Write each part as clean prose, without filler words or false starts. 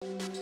Later.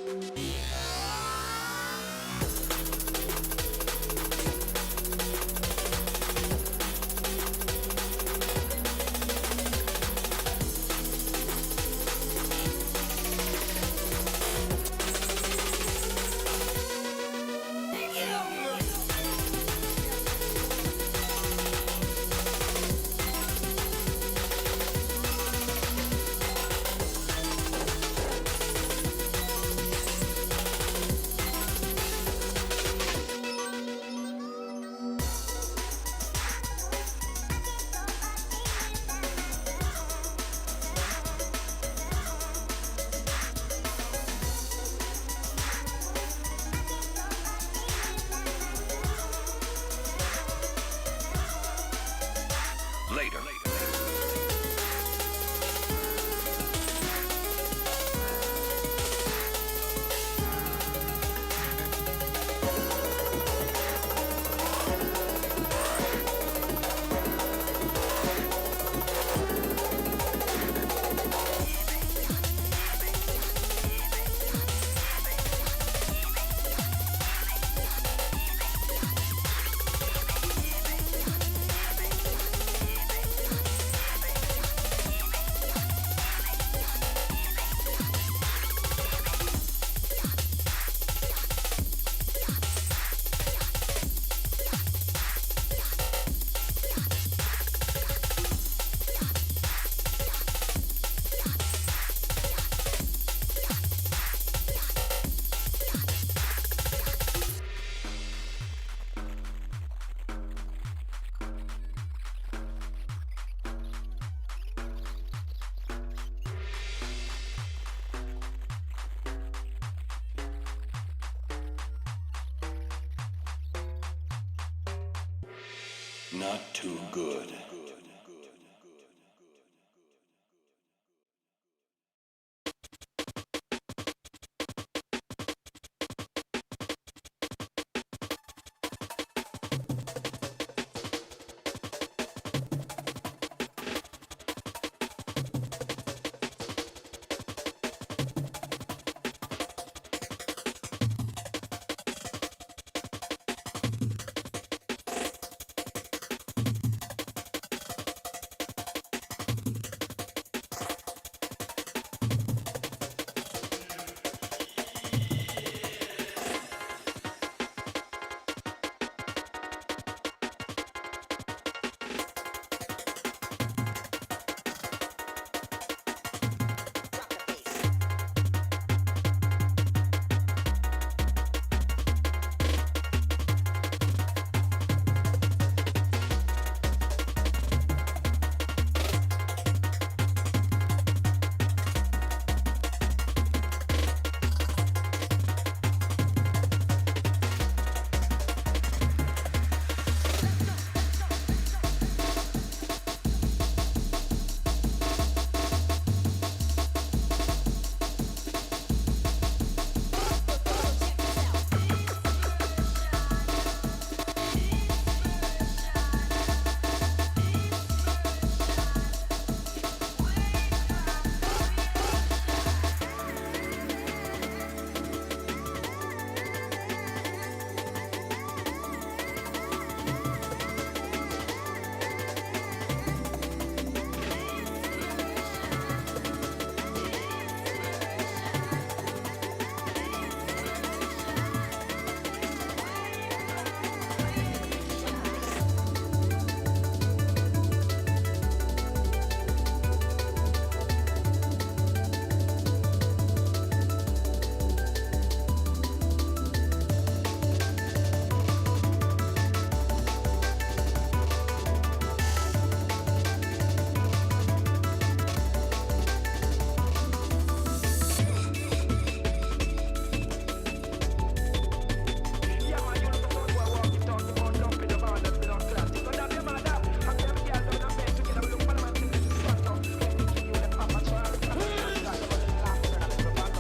Not too good.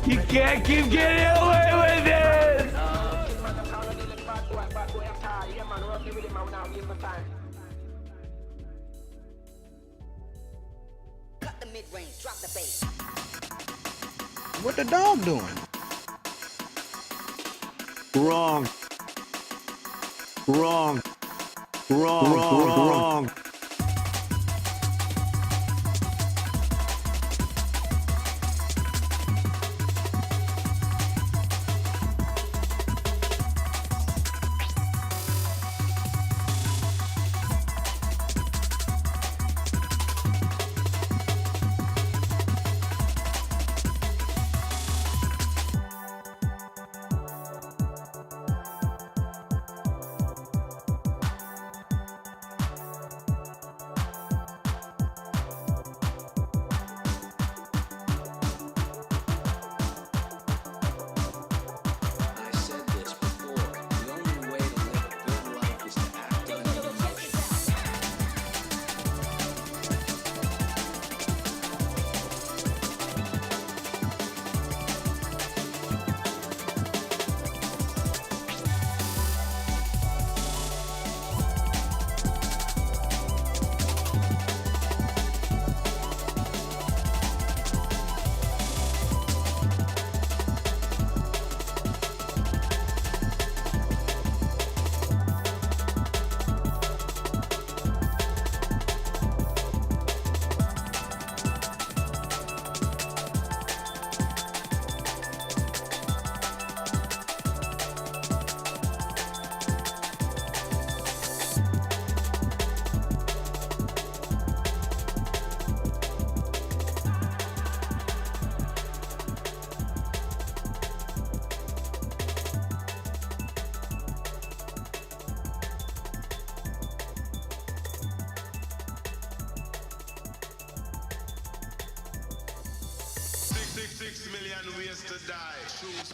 You can't keep getting away with it! What the dog doing? Wrong. Wrong. Wrong. Wrong. Wrong. Six million ways to die. Choose.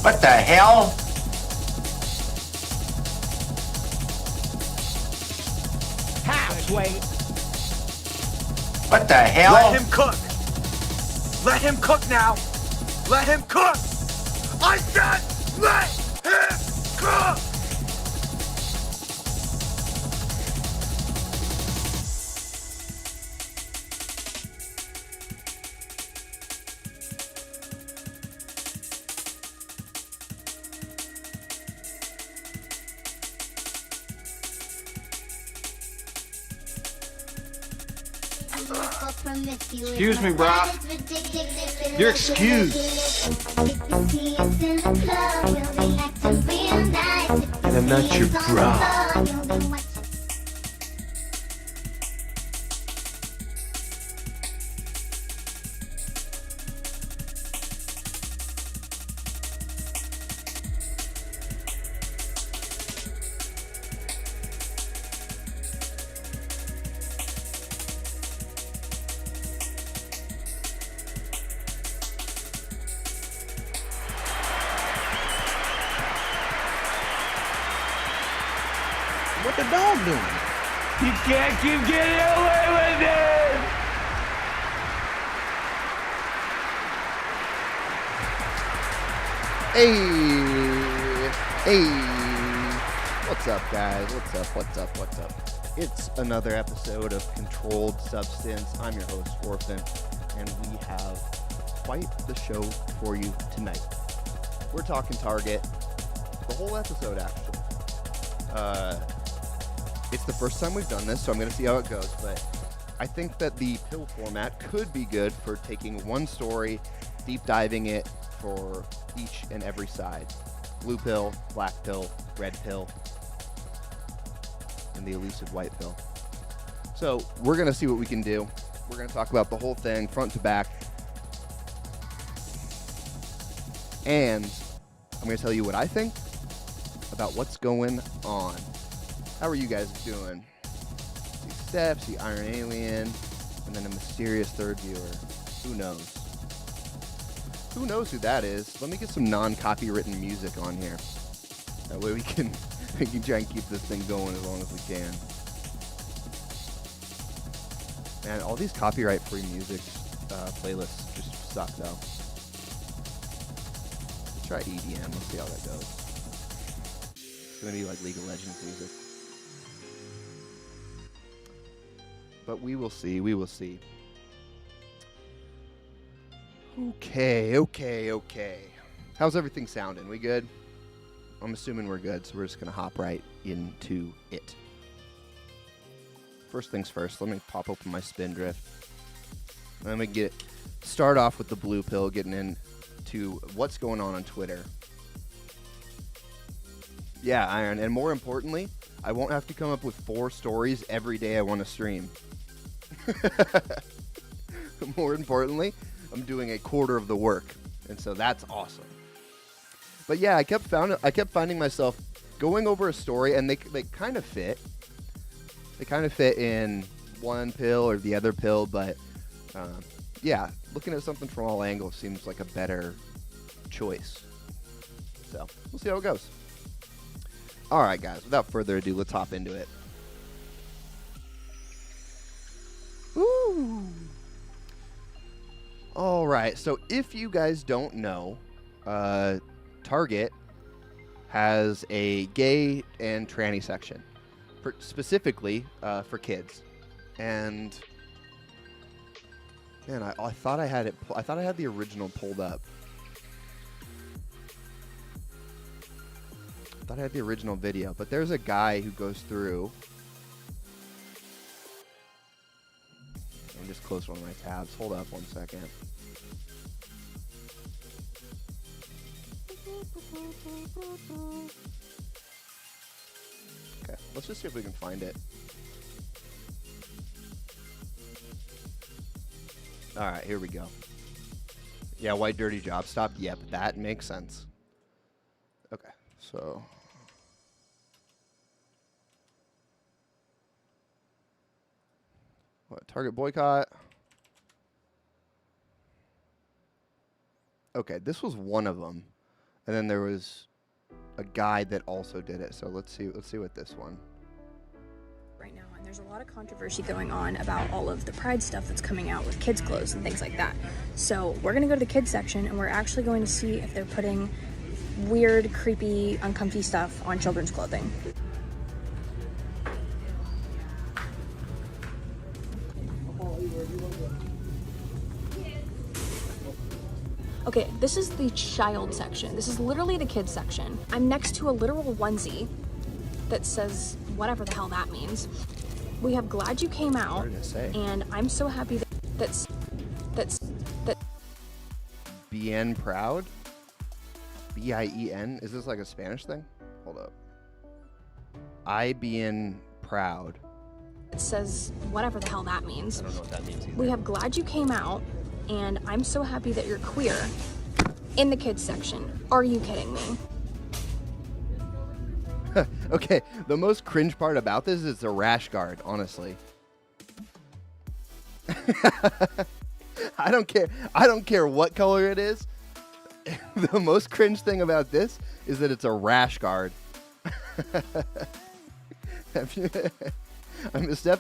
What the hell? Halfway. What the hell? Let him cook. Let him cook now. Let him cook. I said let him cook. Excuse me, brah. You're excused. And I'm not your bra. What the dog doing? You can't keep getting away with it! Hey, what's up, guys? What's up? It's another episode of Controlled Substance. I'm your host, Orphan, and we have quite the show for you tonight. We're talking Target, the whole episode, actually. It's the first time we've done this, so I'm going to see how it goes, but I think that the pill format could be good for taking one story, deep diving it for each and every side. Blue pill, black pill, red pill, and the elusive white pill. So we're going to see what we can do. We're going to talk about the whole thing, front to back. And I'm going to tell you what I think about what's going on. How are you guys doing? See Steph, see Iron Alien, and then a mysterious third viewer. Who knows? Who knows who that is? Let me get some non-copywritten music on here. That way we can try and keep this thing going as long as we can. Man, all these copyright-free music playlists just suck, though. Let's try EDM. Let's see how that goes. It's going to be like League of Legends music. But we will see. Okay. How's everything sounding? We good? I'm assuming we're good, so we're just going to hop right into it. First things first, let me pop open my Spindrift. Let me start off with the blue pill, getting into what's going on Twitter. Yeah, Iron, and more importantly, I won't have to come up with 4 stories every day I want to stream. More importantly, I'm doing a quarter of the work, and so that's awesome. But yeah, I kept finding myself going over a story, and they kind of fit. They kind of fit in one pill or the other pill, but yeah, looking at something from all angles seems like a better choice. So we'll see how it goes. All right, guys, without further ado, let's hop into it. Ooh. All right, so if you guys don't know, Target has a gay and tranny section, specifically for kids. And man, I thought I had it. I thought I had the original pulled up. I thought I had the original video, but there's a guy who goes through. Just close one of my tabs. Hold up 1 second. Okay, let's just see if we can find it. All right, here we go. Yeah, white dirty job stop. Yep, that makes sense. Okay, so. What, Target boycott? Okay, this was one of them. And then there was a guy that also did it. So let's see what this one. Right now, and there's a lot of controversy going on about all of the Pride stuff that's coming out with kids' clothes and things like that. So we're gonna go to the kids section, and we're actually going to see if they're putting weird, creepy, uncomfy stuff on children's clothing. Okay, this is the child section. This is literally the kids section. I'm next to a literal onesie that says whatever the hell that means. We have glad you came out, and I'm so happy that Bien proud? B-I-E-N? Is this like a Spanish thing? Hold up. I bien proud. It says whatever the hell that means. I don't know what that means either. We have glad you came out, and I'm so happy that you're queer in the kids section. Are you kidding me? Okay, the most cringe part about this is the rash guard, honestly. I don't care what color it is. The most cringe thing about this is that it's a rash guard. Steph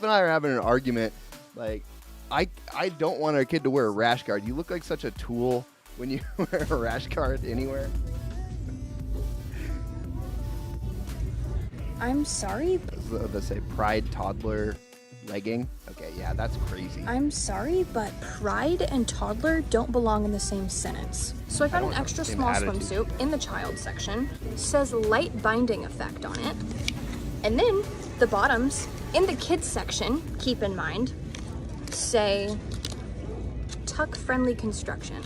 and I are having an argument. Like, I don't want our kid to wear a rash guard. You look like such a tool when you wear a rash guard anywhere. I'm sorry. Let's say pride toddler legging. Okay, yeah, that's crazy. I'm sorry, but pride and toddler don't belong in the same sentence. So I found an extra small swimsuit in the child section. Says light binding effect on it. And then the bottoms in the kids section, keep in mind, say tuck friendly construction.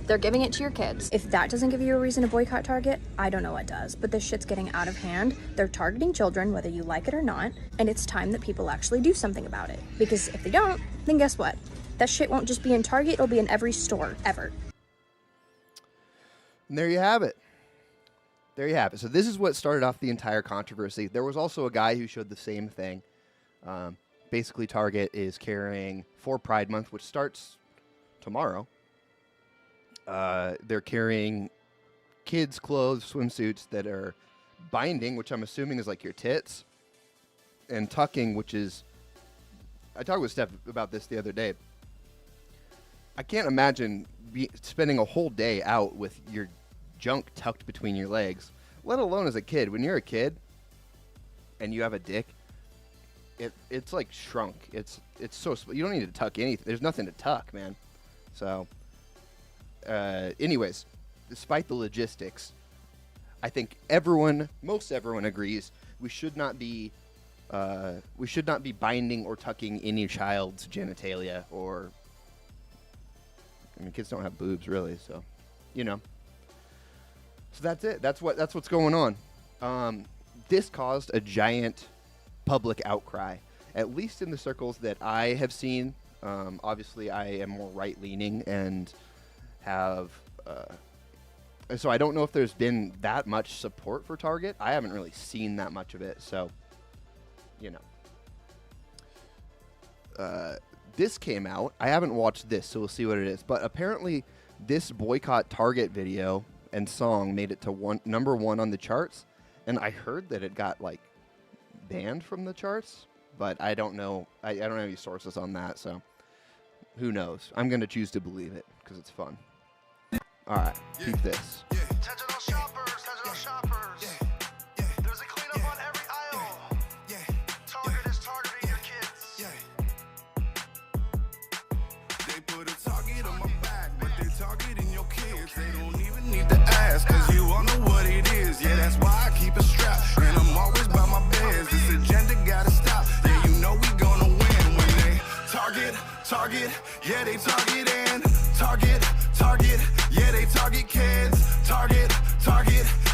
They're giving it to your kids. If that doesn't give you a reason to boycott Target, I don't know what does. But this shit's getting out of hand. They're targeting children, whether you like it or not. And it's time that people actually do something about it. Because if they don't, then guess what? That shit won't just be in Target, it'll be in every store, ever. And there you have it. There you have it. So this is what started off the entire controversy. There was also a guy who showed the same thing. Basically, Target is carrying for Pride Month, which starts tomorrow. They're carrying kids' clothes, swimsuits that are binding, which I'm assuming is like your tits, and tucking, which is... I talked with Steph about this the other day. I can't imagine spending a whole day out with your junk tucked between your legs, let alone as a kid. When you're a kid and you have a dick, it's like shrunk. It's so... You don't need to tuck anything. There's nothing to tuck, man. So... anyways, despite the logistics, I think most everyone agrees we should not be binding or tucking any child's genitalia, or I mean, kids don't have boobs really, so So that's it. That's what's going on. This caused a giant public outcry, at least in the circles that I have seen. Obviously, I am more right-leaning and have so I don't know if there's been that much support for Target. I haven't really seen that much of it, so this came out. I haven't watched this, so we'll see what it is, but apparently this boycott Target video and song made it to number 1 on the charts, and I heard that it got like banned from the charts, but I don't know. I don't have any sources on that, so who knows. I'm gonna choose to believe it because it's fun. All right, keep this. Digital shoppers. There's a cleanup on every aisle. Target is targeting your kids. They put a target on my back, but they targeting your kids. They don't even need to ask, cause you all know what it is. Yeah, that's why I keep a strap, and I'm always by my beds. This agenda gotta stop. Yeah, you know we gonna win when they target. Yeah, they targeting. Target, yeah, they target kids. Target,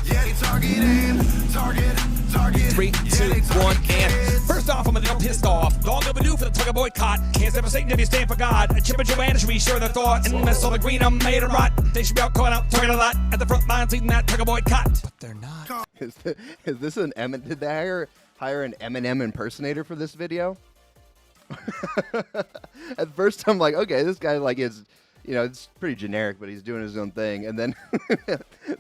yeah, they targeting. Target. 3, 2, 1, and first off, I'm a little pissed off. Long overdue for the Target boycott. Can't stand for Satan if you stand for God. A Chip and Joanna should be sure of their thought. And mess all the green, I'm made of rot. They should be out calling out Target a lot at the front lines leading that Target boycott. But they're not. Is this an Eminem? Did they hire an Eminem impersonator for this video? At first, I'm like, okay, this guy is. It's pretty generic, but he's doing his own thing. And then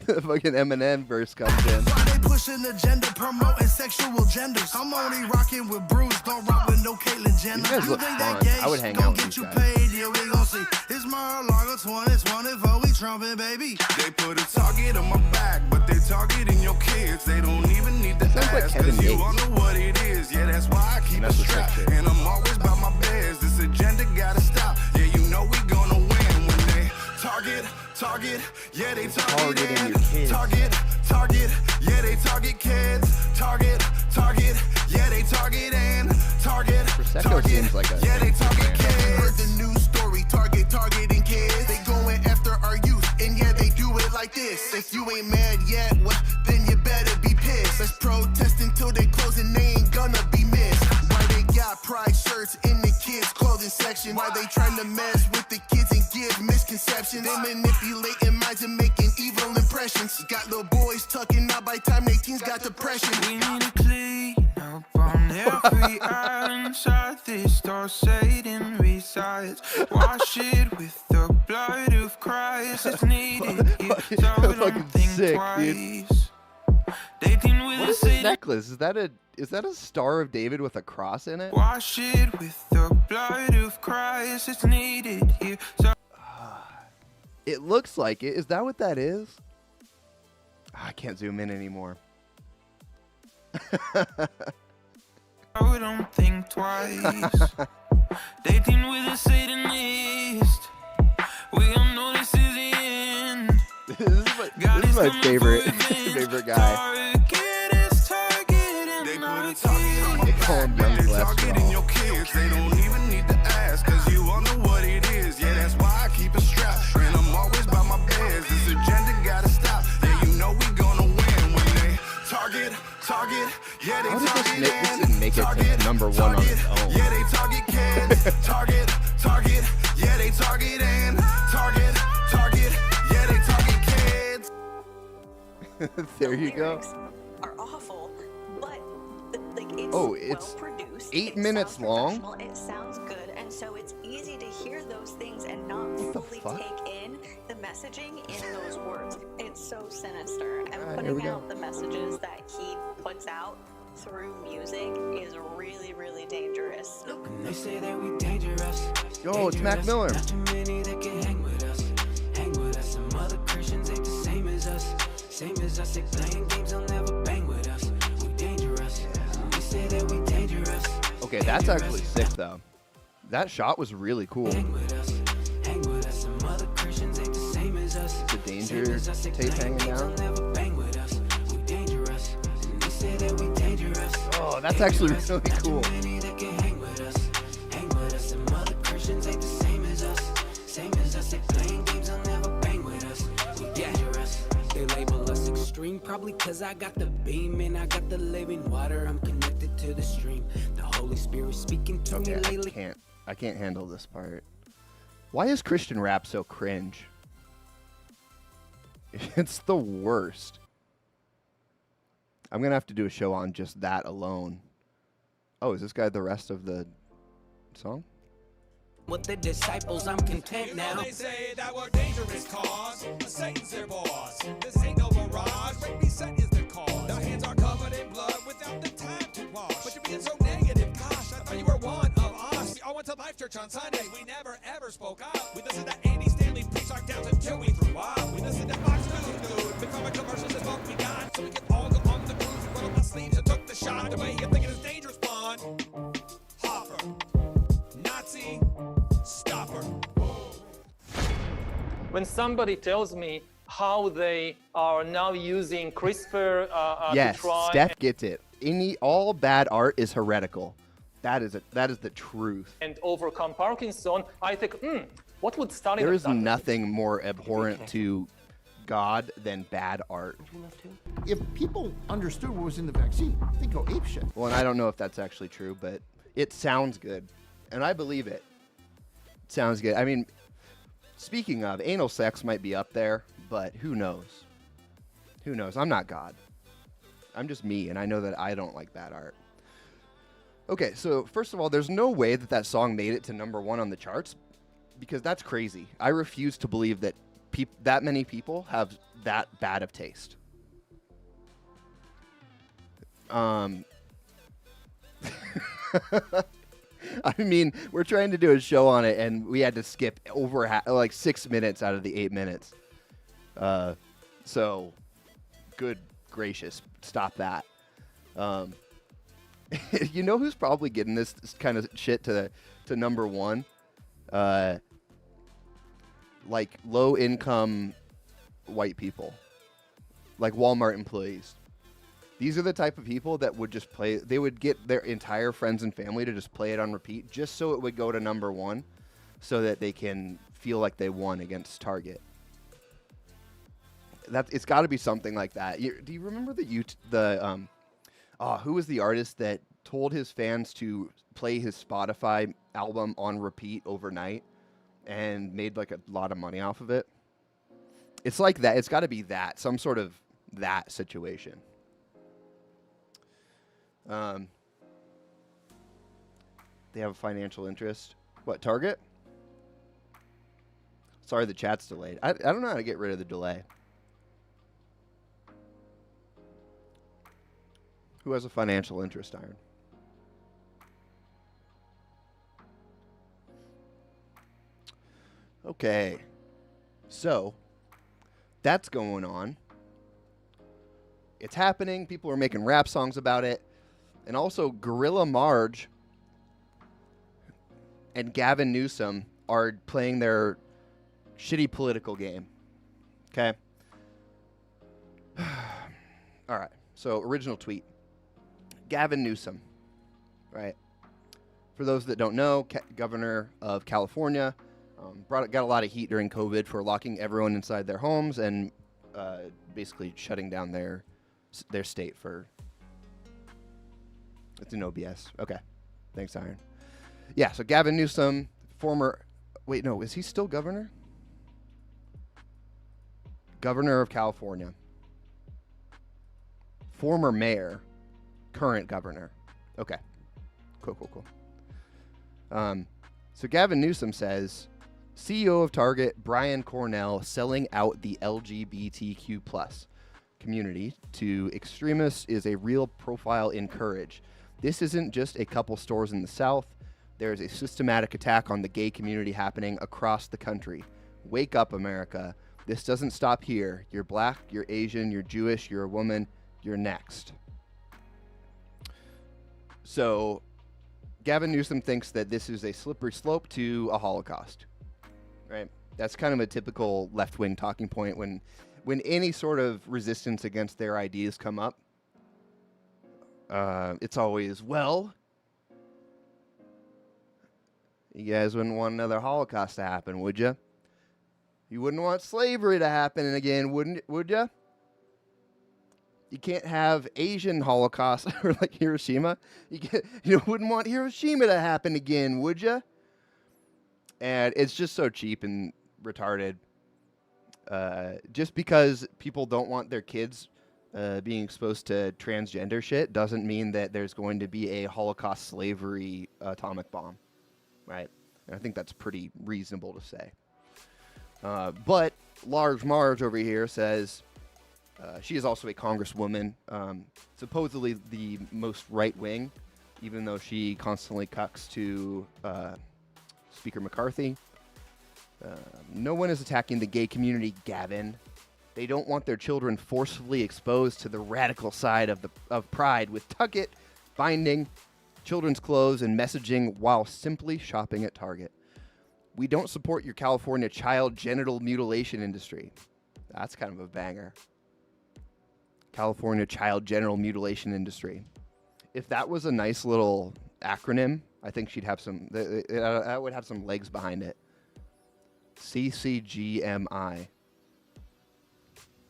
the fucking Eminem verse comes in. Why they pushing agenda, promoting sexual genders? I'm only rocking with Bruce, don't rock with no Caitlyn Jenner. These guys look fun. I would hang out with these guys. Paid, yeah, we gon' see. It's Mar-a-Lago 2024, we trumping, baby. They put a target on my back, but they targeting your kids. They don't even need to ask, like Kevin cause you Gates. all know what it is. Yeah, that's why I keep a strap, and I'm always by my beds. This agenda gotta stop. Yeah, you know we gonna win. Target, yeah, they targeting your kids. Target, yeah, they target kids. Target, yeah, they targeting. Prosecco seems like a yeah, they target brand. kids. Heard the news story, targeting kids. They going after our youth, and yeah, they do it like this. If you ain't mad yet, well, then you better be pissed. Let's protest until they close and they ain't gonna be missed. Why they got pride shirts in the kids' clothing section? Why they trying to mess with the kids and give misconceptions? They manipulating minds and making evil impressions. Got little boys tucking out by time they teens got depression. We need to clean up on every aisle inside this store. Satan resides. Wash it with the blood of Christ. It's needed here, so don't think sick, twice. Dating with What is this necklace? Is that a Star of David with a cross in it? Wash it with the blood of Christ. It's needed here, so It looks like it. Is that what that is? I can't zoom in anymore. I don't think twice. Dating with a Satanist. We all know this is the end. This is my favorite guy. They call him Young Cholesterol. Your kids, they don't even need to ask, cause you all know what it is. Yeah, that's why I keep it strapped. And I'm always by my beds. This agenda gotta stop. Yeah, you know we gonna win when they target. Yeah, they How did target. this didn't make it to number one on its own? Yeah, they target kids. target. Yeah, they target and target. Yeah, they target kids. There you go. Are awful, but like it's it's well-produced. 8 minutes long. It sounds good, and so it's easy to hear those things and not fully take in the messaging in those words. It's so sinister, and putting out the messages that he puts out through music is really, really dangerous. They say that we dangerous. Yo, it's Mac Miller. Not too many that can hang with us. Some other Christians ain't the same as us. They playing games, they'll never bang with us. We dangerous. They say that we dangerous. Okay, that's actually sick though. That shot was really cool. Hang with us. Some other Christians ain't the same as us. The danger tape hanging down. Never bang with us. We dangerous. They say that we dangerous. Oh, that's actually really cool. Many that can hang with us. Some other Christians ain't the same as us. They playing games, they'll never bang with us. We dangerous. They label us extreme, probably cause I got the beam and I got the living water. I'm connected to the stream. The Holy Spirit speaking to me lately. I can't handle this part. Why is Christian rap so cringe? It's the worst. I'm gonna have to do a show on just that alone. Oh, is this guy the rest of the song? With the disciples, I'm content now. They say that we're dangerous cause Satan's their boss. This ain't no mirage. Rape set is the cause. Our hands are covered in blood without the time to wash. But you're being so negative, gosh. I thought you were one of us. We all went to Life Church on Sunday. We never ever spoke up. We listened to Andy Stanley preach our downs until we threw up. We listened to Fox News. Become a commercials is what we got. So we can all go on the cruise. We rolled up my sleeves and took the shot. The way you think it is dangerous, Bond. Hoffer. Nazi. Stopper. When somebody tells me how they are now using CRISPR yes, to try... Steph gets it. All bad art is heretical. That is the truth. And overcome Parkinson, I think, what would Stalin There have is done? nothing more abhorrent to God than bad art. If people understood what was in the vaccine, they'd go apeshit. Well, and I don't know if that's actually true, but it sounds good. And I believe it. It sounds good. I mean, speaking of, anal sex might be up there, but who knows? Who knows? I'm not God. I'm just me, and I know that I don't like bad art. Okay, so first of all, there's no way that that song made it to #1 on the charts, because that's crazy. I refuse to believe that that many people have that bad of taste. I mean, we're trying to do a show on it, and we had to skip over like 6 minutes out of the 8 minutes. So, good gracious, stop that. You know who's probably getting this kind of shit to #1? Like low-income white people, like Walmart employees. These are the type of people that would just play. They would get their entire friends and family to just play it on repeat, just so it would go to #1, so that they can feel like they won against Target. It's got to be something like that. Do you remember who was the artist that told his fans to play his Spotify album on repeat overnight and made like a lot of money off of it? It's like that. It's got to be that, some sort of that situation. They have a financial interest. What, Target? Sorry, the chat's delayed. I don't know how to get rid of the delay. Who has a financial interest, Iron? Okay. So, that's going on. it's happening. People are making rap songs about it. And also, Gorilla Marge and Gavin Newsom are playing their shitty political game. Okay? All right. So, original tweet. Gavin Newsom, right? For those that don't know, governor of California, got a lot of heat during COVID for locking everyone inside their homes and basically shutting down their state for... It's an OBS. Okay. Thanks, Iron. Yeah, so Gavin Newsom, former... Wait, no, is he still governor? Governor of California. Former mayor. Current governor. Okay. Cool. So Gavin Newsom says, CEO of Target, Brian Cornell, selling out the LGBTQ plus community to extremists is a real profile in courage. This isn't just a couple stores in the South. There's a systematic attack on the gay community happening across the country. Wake up, America. This doesn't stop here. You're black, you're Asian, you're Jewish, you're a woman, you're next. So Gavin Newsom thinks that this is a slippery slope to a Holocaust, right? That's kind of a typical left-wing talking point when any sort of resistance against their ideas come up. It's always, well, you guys wouldn't want another Holocaust to happen, would you? You wouldn't want slavery to happen again, would you? You can't have Asian Holocaust or like Hiroshima. You wouldn't want Hiroshima to happen again, would you? And it's just so cheap and retarded. Just because people don't want their kids being exposed to transgender shit doesn't mean that there's going to be a Holocaust slavery atomic bomb, right? And I think that's pretty reasonable to say. But Large Marge over here says she is also a congresswoman, supposedly the most right-wing, even though she constantly cucks to Speaker McCarthy. No one is attacking the gay community, Gavin. They don't want their children forcefully exposed to the radical side of pride with tuck-it, binding, children's clothes, and messaging while simply shopping at Target. We don't support your California child genital mutilation industry. That's kind of a banger. California child genital mutilation industry. If that was a nice little acronym, I think she'd have some. That would have some legs behind it. CCGMI.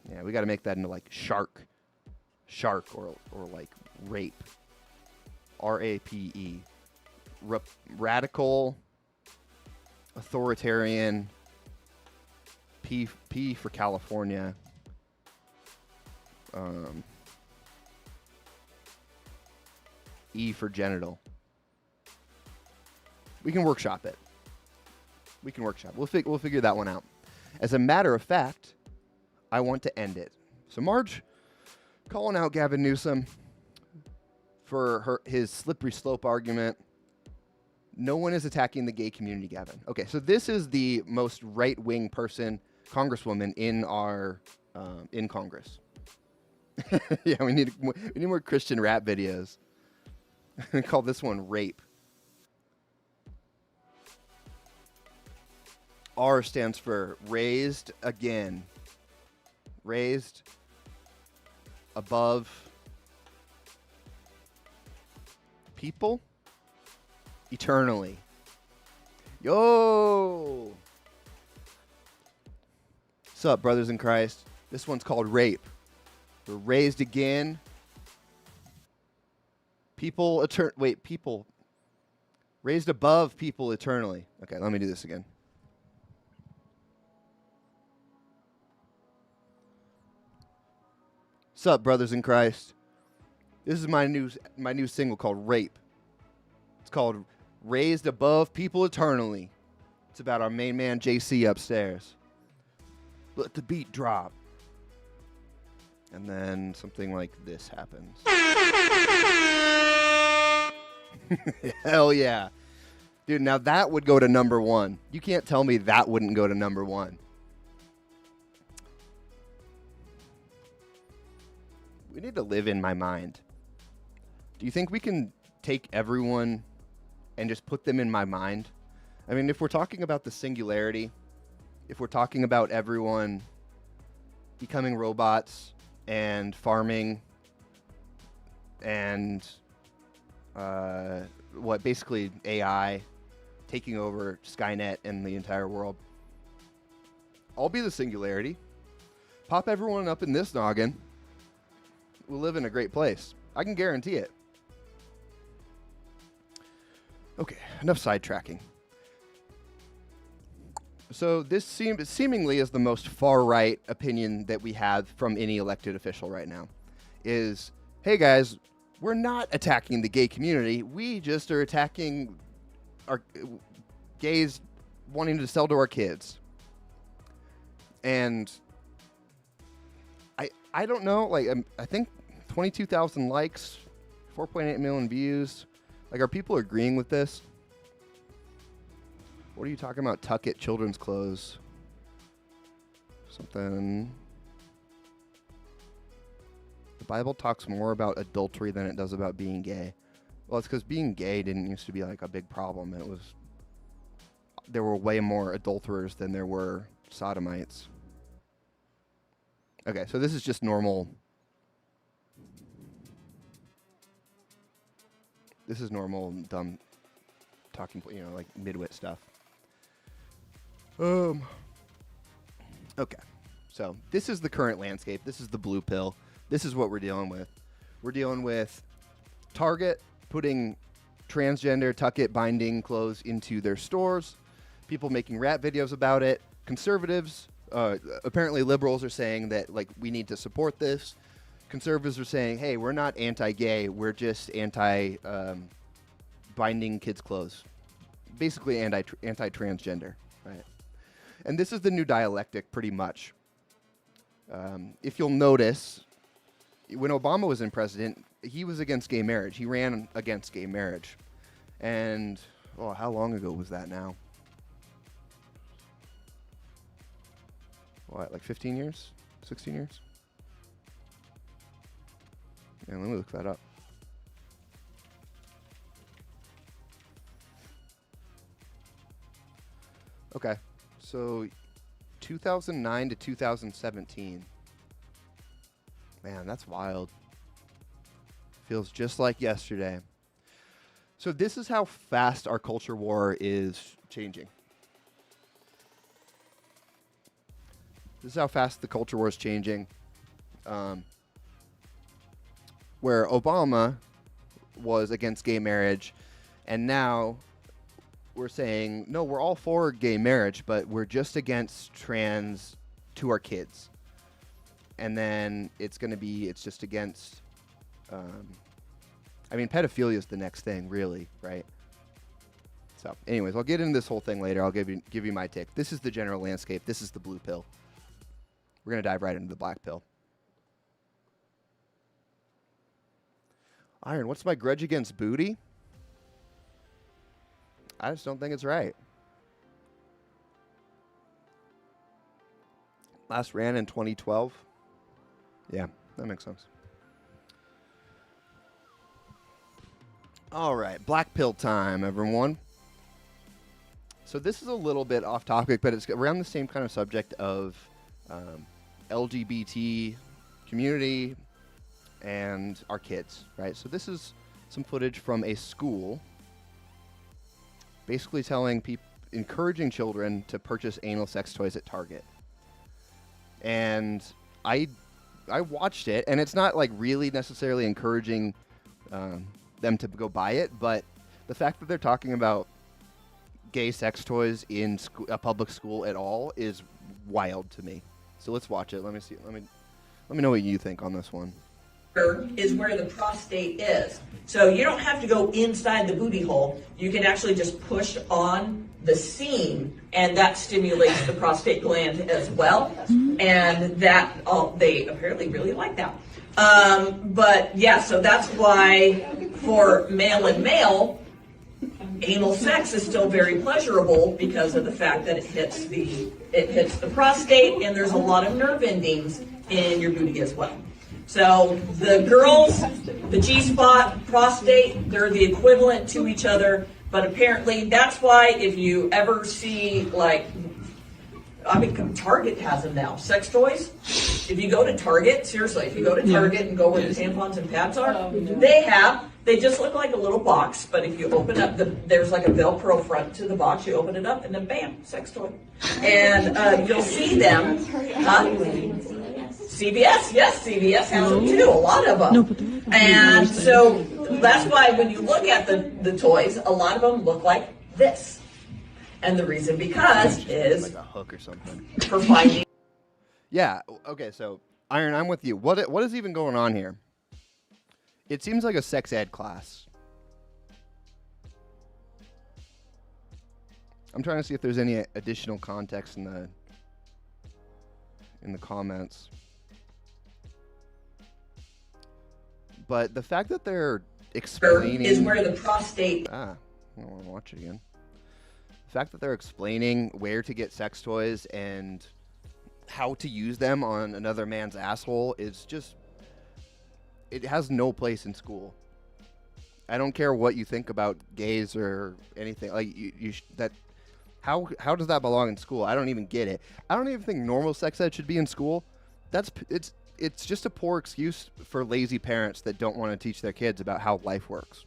Yeah, we got to make that into like shark, or like rape. RAPE. Radical, authoritarian. P for California. E for genital. We can workshop it. We'll figure that one out. As a matter of fact, I want to end it. So Marge calling out Gavin Newsom for his slippery slope argument. No one is attacking the gay community, Gavin. Okay, so this is the most right-wing congresswoman in our in Congress. Yeah, we need more Christian rap videos. I call this one rape. R stands for raised again. Raised above people eternally. Yo! What's up, brothers in Christ? This one's called rape. We're raised again. People raised above people eternally. Okay, let me do this again. What's up, brothers in Christ? This is my new single called Rape. It's called Raised Above People Eternally. It's about our main man JC upstairs. Let the beat drop. And then something like this happens. Hell yeah. Dude, now that would go to number one. You can't tell me that wouldn't go to number one. We need to live in my mind. Do you think we can take everyone and just put them in my mind? I mean, if we're talking about the singularity, if we're talking about everyone becoming robots and farming and basically AI taking over Skynet and the entire world, I'll be the singularity. Pop everyone up in this noggin. We'll live in a great place. I can guarantee it. Okay, enough sidetracking. So this seemingly is the most far-right opinion that we have from any elected official right now. Is, hey guys, we're not attacking the gay community. We just are attacking our gays wanting to sell to our kids. And I don't know, like, I think 22,000 likes, 4.8 million views. Like, are people agreeing with this? What are you talking about? Tuck It children's clothes. Something. The Bible talks more about adultery than it does about being gay. Well, it's because being gay didn't used to be like a big problem. There were way more adulterers than there were sodomites. Okay, so this is just normal. This is normal dumb talking, like midwit stuff. Okay, so this is the current landscape. This is the blue pill. This is what we're dealing with. We're dealing with Target putting transgender Tuck It binding clothes into their stores. People making rap videos about it. Conservatives, apparently liberals, are saying that like we need to support this. Conservatives are saying, hey, we're not anti-gay. We're just binding kids' clothes. Basically anti-transgender, right? And this is the new dialectic, pretty much. If you'll notice, when Obama was in president, he was against gay marriage. He ran against gay marriage. And, how long ago was that now? What, like 15 years? 16 years? Yeah, let me look that up. Okay, so 2009 to 2017. Man, that's wild. Feels just like yesterday. So this is how fast our culture war is changing. This is how fast the culture war is changing. Where Obama was against gay marriage, and now we're saying, no, we're all for gay marriage, but we're just against trans to our kids. And then it's just against, pedophilia is the next thing, really, right? So, anyways, I'll get into this whole thing later. I'll give you my take. This is the general landscape. This is the blue pill. We're going to dive right into the black pill. Iron, what's my grudge against booty? I just don't think it's right. Last ran in 2012. Yeah, that makes sense. All right, black pill time, everyone. So this is a little bit off topic, but it's around the same kind of subject of LGBT community and our kids, right? So this is some footage from a school basically encouraging children to purchase anal sex toys at Target. And I watched it, and it's not like really necessarily encouraging them to go buy it, but the fact that they're talking about gay sex toys in a public school at all is wild to me. So let's watch it. Let me know what you think on this one. Is where the prostate is. So you don't have to go inside the booty hole. You can actually just push on the seam, and that stimulates the prostate gland as well. And they apparently really like that. But yeah, so that's why for male and male, anal sex is still very pleasurable because of the fact that it hits the prostate, and there's a lot of nerve endings in your booty as well. So the girls, the G-spot, prostate, they're the equivalent to each other. But apparently that's why if you ever see like, I mean, Target has them now, sex toys. If you go to Target, seriously, if you go to Target and go where the tampons and pads are, they just look like a little box, but if you open up, there's like a Velcro front to the box, you open it up, and then bam, sex toy. And you'll see them. CVS, yes, CVS has them too, a lot of them. And so that's why when you look at the toys, a lot of them look like this. And the reason because is like a hook or something. For finding. Yeah. Okay. So Iron, I'm with you. What is even going on here? It seems like a sex ed class. I'm trying to see if there's any additional context in the comments. But the fact that they're explaining is where the prostate. I don't want to watch it again. The fact that they're explaining where to get sex toys and how to use them on another man's asshole is just, it has no place in school. I don't care what you think about gays or anything. Like how does that belong in school? I don't even get it. I don't even think normal sex ed should be in school. It's just a poor excuse for lazy parents that don't want to teach their kids about how life works.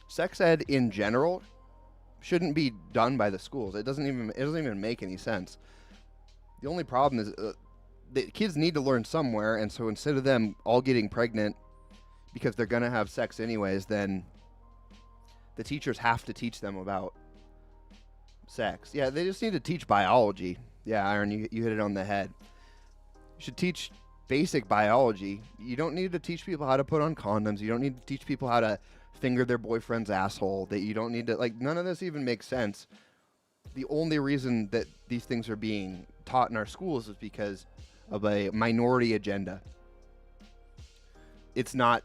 Sex ed in general shouldn't be done by the schools. It doesn't even make any sense. The only problem is the kids need to learn somewhere, and so instead of them all getting pregnant because they're gonna have sex anyways, then the teachers have to teach them about sex. Yeah, they just need to teach biology. Yeah, Iron, you hit it on the head. You should teach basic biology. You don't need to teach people how to put on condoms. You don't need to teach people how to finger their boyfriend's asshole. That you don't need to, like, none of this even makes sense. The only reason that these things are being taught in our schools is because of a minority agenda. It's not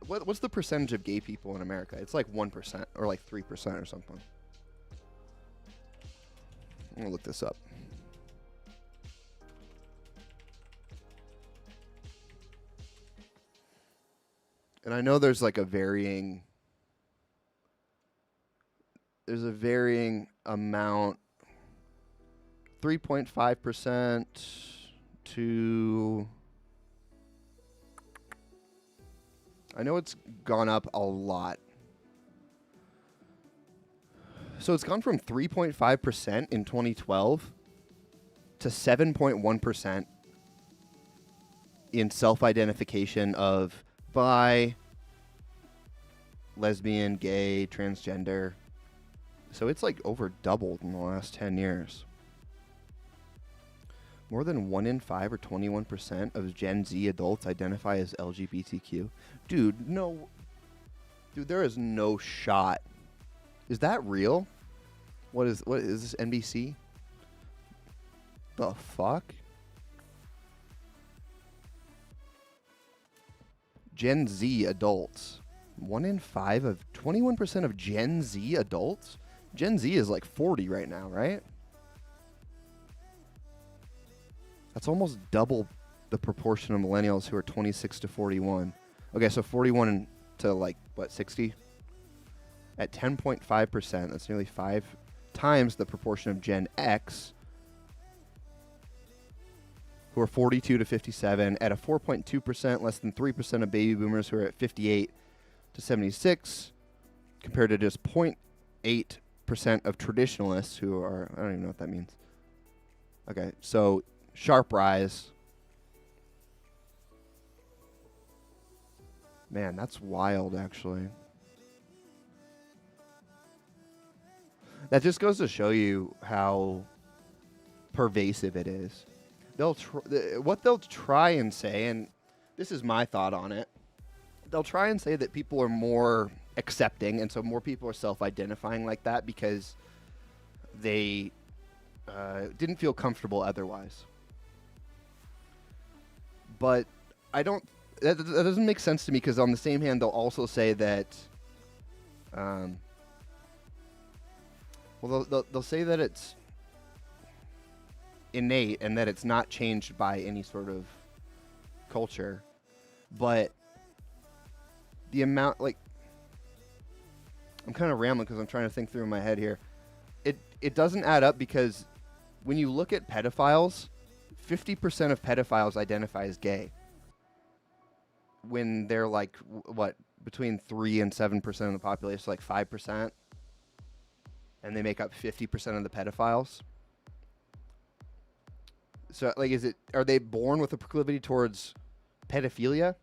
what's the percentage of gay people in America? It's like 1% or like 3% or something. I'm gonna look this up. And I know there's like a varying amount, 3.5% to, I know it's gone up a lot. So it's gone from 3.5% in 2012 to 7.1% in self-identification of bi, lesbian, gay, transgender. So it's like over doubled in the last 10 years. More than 1 in 5 or 21% of Gen Z adults identify as LGBTQ. Dude, no. Dude, there is no shot. Is that real? What is this, NBC? The fuck? Gen Z adults. 1 in 5 of 21% of Gen Z adults? Gen Z is like 40 right now, right? That's almost double the proportion of millennials who are 26 to 41. Okay, so 41 to like, what, 60? At 10.5%, that's nearly 5 times the proportion of Gen X, who are 42 to 57, at a 4.2%, less than 3% of baby boomers who are at 58 to 76, compared to just 0.8% of traditionalists who are, I don't even know what that means. Okay, so sharp rise. Man, that's wild, actually. That just goes to show you how pervasive it is. What they'll try and say, and this is my thought on it, they'll try and say that people are more accepting, and so more people are self-identifying like that because they didn't feel comfortable otherwise. But I don't. That doesn't make sense to me, because on the same hand, they'll also say that. Well, they'll say that it's. innate and that it's not changed by any sort of culture, but the amount, like, I'm kind of rambling because I'm trying to think through in my head here. It doesn't add up, because when you look at pedophiles, 50% of pedophiles identify as gay. When they're like, what, between 3 and 7% of the population, like 5%, and they make up 50% of the pedophiles. So, like, are they born with a proclivity towards pedophilia?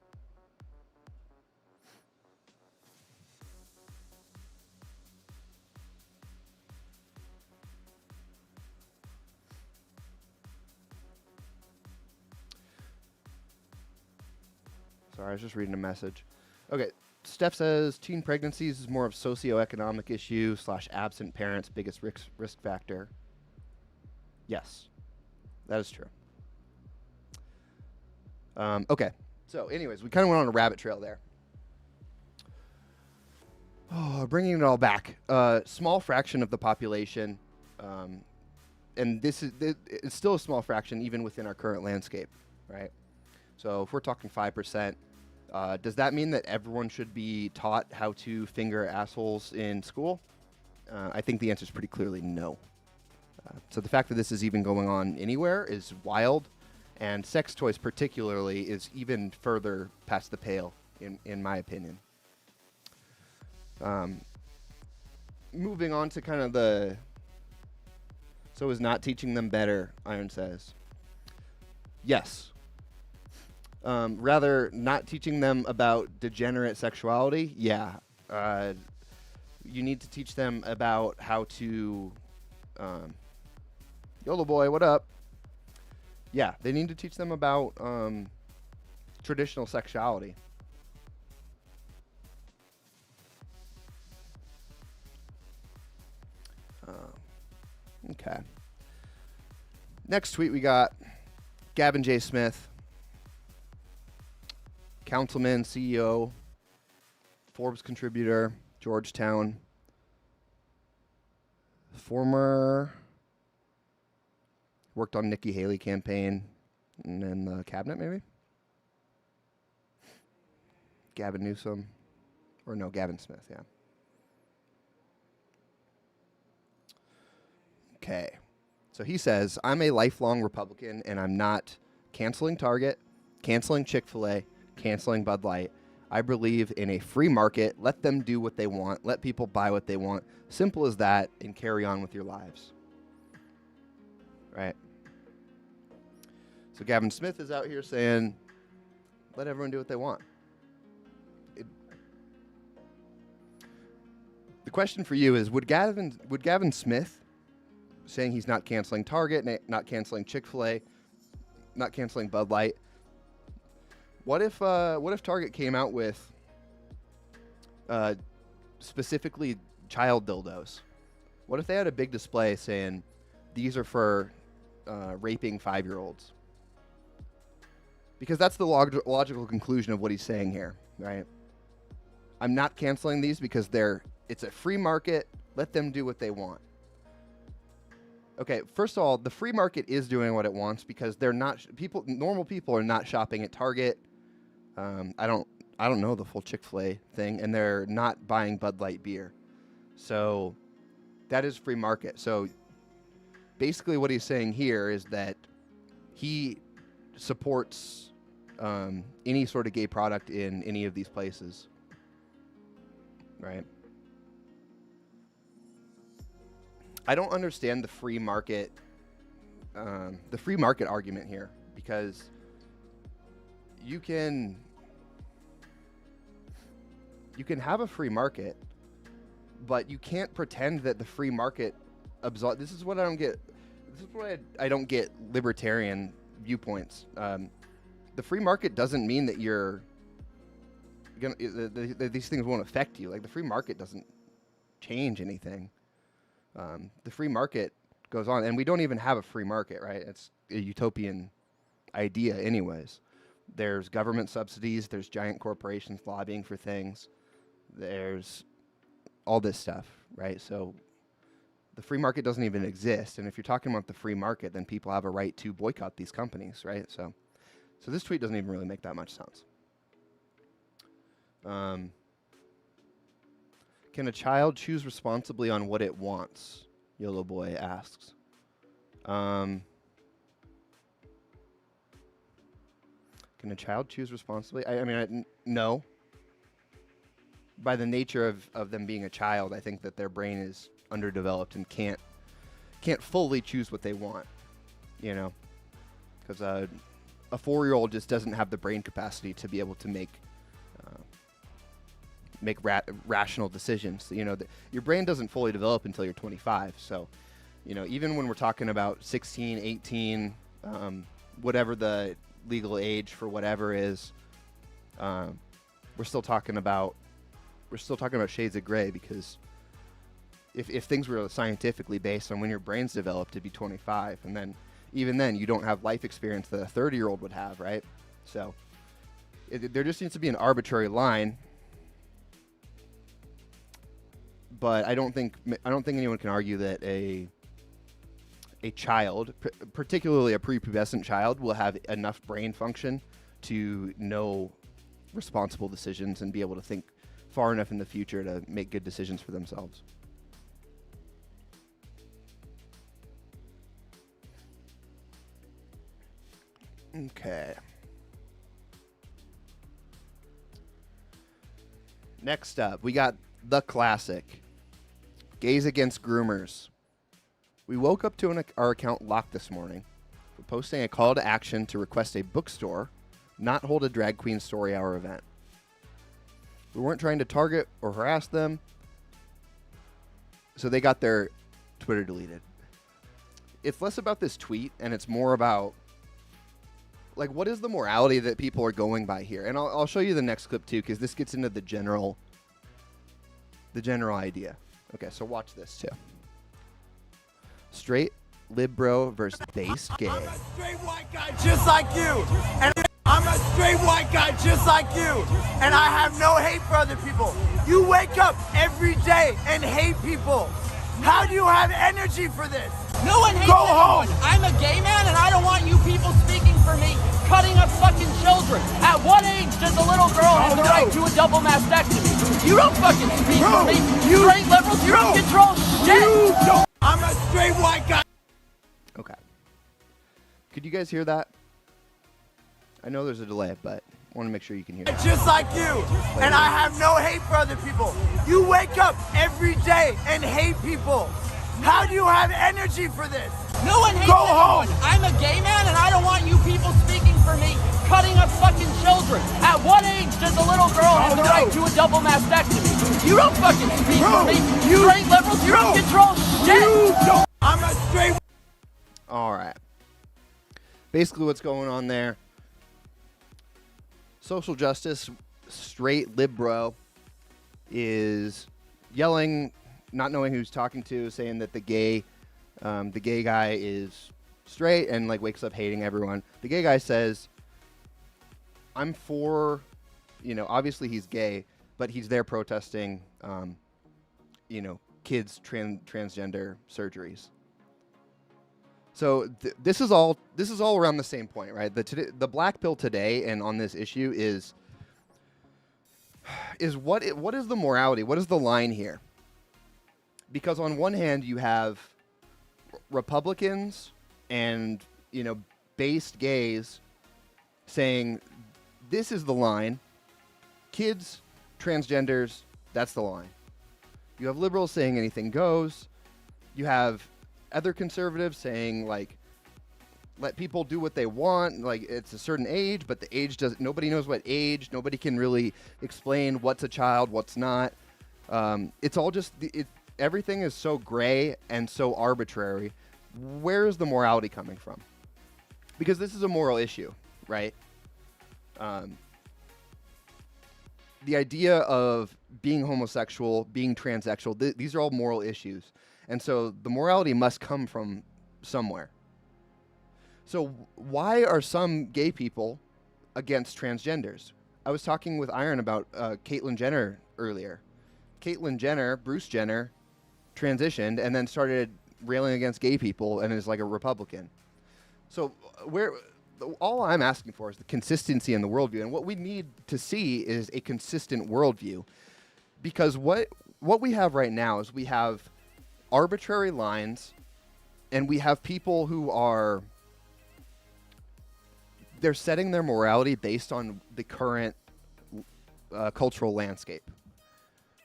Sorry, I was just reading a message. Okay, Steph says teen pregnancies is more of socioeconomic issue / absent parents' biggest risk factor. Yes, that is true. Okay, so anyways, we kind of went on a rabbit trail there. Oh, bringing it all back. Small fraction of the population, and it's still a small fraction even within our current landscape, right? So if we're talking 5%, does that mean that everyone should be taught how to finger assholes in school? I think the answer is pretty clearly no. So the fact that this is even going on anywhere is wild, and sex toys particularly is even further past the pale, in my opinion. Moving on to kind of so is not teaching them better, Iron says. Yes. Rather, not teaching them about degenerate sexuality, yeah. You need to teach them about how to... YOLO boy, what up? Yeah, they need to teach them about traditional sexuality. Okay. Next tweet we got Gavin J. Smith, councilman, CEO, Forbes contributor, Georgetown, former, worked on Nikki Haley campaign and then the cabinet maybe? Gavin Newsom, or no, Gavin Smith, yeah. Okay, so he says, I'm a lifelong Republican and I'm not canceling Target, canceling Chick-fil-A, canceling Bud Light. I believe in a free market. Let them do what they want. Let people buy what they want. Simple as that, and carry on with your lives. Right? So Gavin Smith is out here saying, let everyone do what they want. The question for you is, would Gavin Smith, saying he's not canceling Target, not canceling Chick-fil-A, not canceling Bud Light, what if Target came out with specifically child dildos? What if they had a big display saying these are for raping 5-year-olds? Because that's the logical conclusion of what he's saying here, right? I'm not canceling these because it's a free market. Let them do what they want. Okay, first of all, the free market is doing what it wants because they're not normal people are not shopping at Target. I don't know the full Chick-fil-A thing, and they're not buying Bud Light beer. So that is free market. So basically what he's saying here is that he supports any sort of gay product in any of these places. Right? I don't understand the free market argument here, because you can have a free market, but you can't pretend that the free market this is what I don't get. This is why I don't get libertarian viewpoints. The free market doesn't mean that you're gonna these things won't affect you. Like, the free market doesn't change anything. The free market goes on, and we don't even have a free market, right? It's a utopian idea anyways. There's government subsidies, there's giant corporations lobbying for things, there's all this stuff, right? So The free market doesn't even exist. And if you're talking about the free market, then people have a right to boycott these companies, right? So this tweet doesn't even really make that much sense. Can a child choose responsibly on what it wants? YOLO Boy asks. Can a child choose responsibly? I mean, no. By the nature of them being a child, I think that their brain is underdeveloped and can't fully choose what they want, you know, because a 4-year-old just doesn't have the brain capacity to be able to make rational decisions. You know, your brain doesn't fully develop until you're 25. So, you know, even when we're talking about 16, 18, whatever the legal age for whatever is, we're still talking about shades of gray, because if things were scientifically based on when your brain's developed, it'd be 25, and then even then you don't have life experience that a 30-year-old would have, right? So there just needs to be an arbitrary line. But I don't think anyone can argue that a child, particularly a prepubescent child, will have enough brain function to know responsible decisions and be able to think far enough in the future to make good decisions for themselves. Okay. Next up, we got the classic. Gays against groomers. We woke up to our account locked this morning for posting a call to action to request a bookstore not hold a drag queen story hour event. We weren't trying to target or harass them, so they got their Twitter deleted. It's less about this tweet, and it's more about, like, what is the morality that people are going by here? And I'll show you the next clip, too, because this gets into the general idea. Okay, so watch this, too. Straight libro versus base gay. I'm a straight white guy just like you. And I'm a straight white guy just like you. And I have no hate for other people. You wake up every day and hate people. How do you have energy for this? No one hates Go anyone. home. I'm a gay man and I don't want you people speaking for me, cutting up fucking children. At what age does a little girl have the right to a double mastectomy? You don't fucking speak for me. You straight liberals, you don't control shit. You don't. I'm a straight white guy. Okay. Could you guys hear that? I know there's a delay, but I want to make sure you can hear it. Just like you. And I have no hate for other people. You wake up every day and hate people. How do you have energy for this? No one hates Go anyone. home. I'm a gay man and I don't want you people speaking for me, cutting up fucking children. At what age does a little girl have the right to a double mastectomy? You don't fucking speak for me. You straight liberals, you don't control shit. You don't. I'm a straight. All right. Basically what's going on there, social justice straight libro is yelling, not knowing who's talking to, saying that the gay guy is straight and like wakes up hating everyone. The gay guy says, I'm for, you know, obviously he's gay, but he's there protesting, you know, kids transgender surgeries. So this is all around the same point, right? The black pill today and on this issue is what is the morality? What is the line here? Because on one hand you have Republicans and, you know, based gays saying this is the line. Kids, transgenders, that's the line. You have liberals saying anything goes. You have other conservatives saying, like, let people do what they want. Like, it's a certain age, but the age doesn't. Nobody knows what age. Nobody can really explain what's a child, what's not. It's all just everything is so gray and so arbitrary. Where is the morality coming from? Because this is a moral issue, right? The idea of being homosexual, being transsexual, these are all moral issues. And so the morality must come from somewhere. So why are some gay people against transgenders? I was talking with Iron about Caitlyn Jenner earlier. Caitlyn Jenner, Bruce Jenner, transitioned and then started railing against gay people and is like a Republican. So all I'm asking for is the consistency in the worldview, and what we need to see is a consistent worldview, because what we have right now is we have arbitrary lines, and we have people who they're setting their morality based on the current cultural landscape.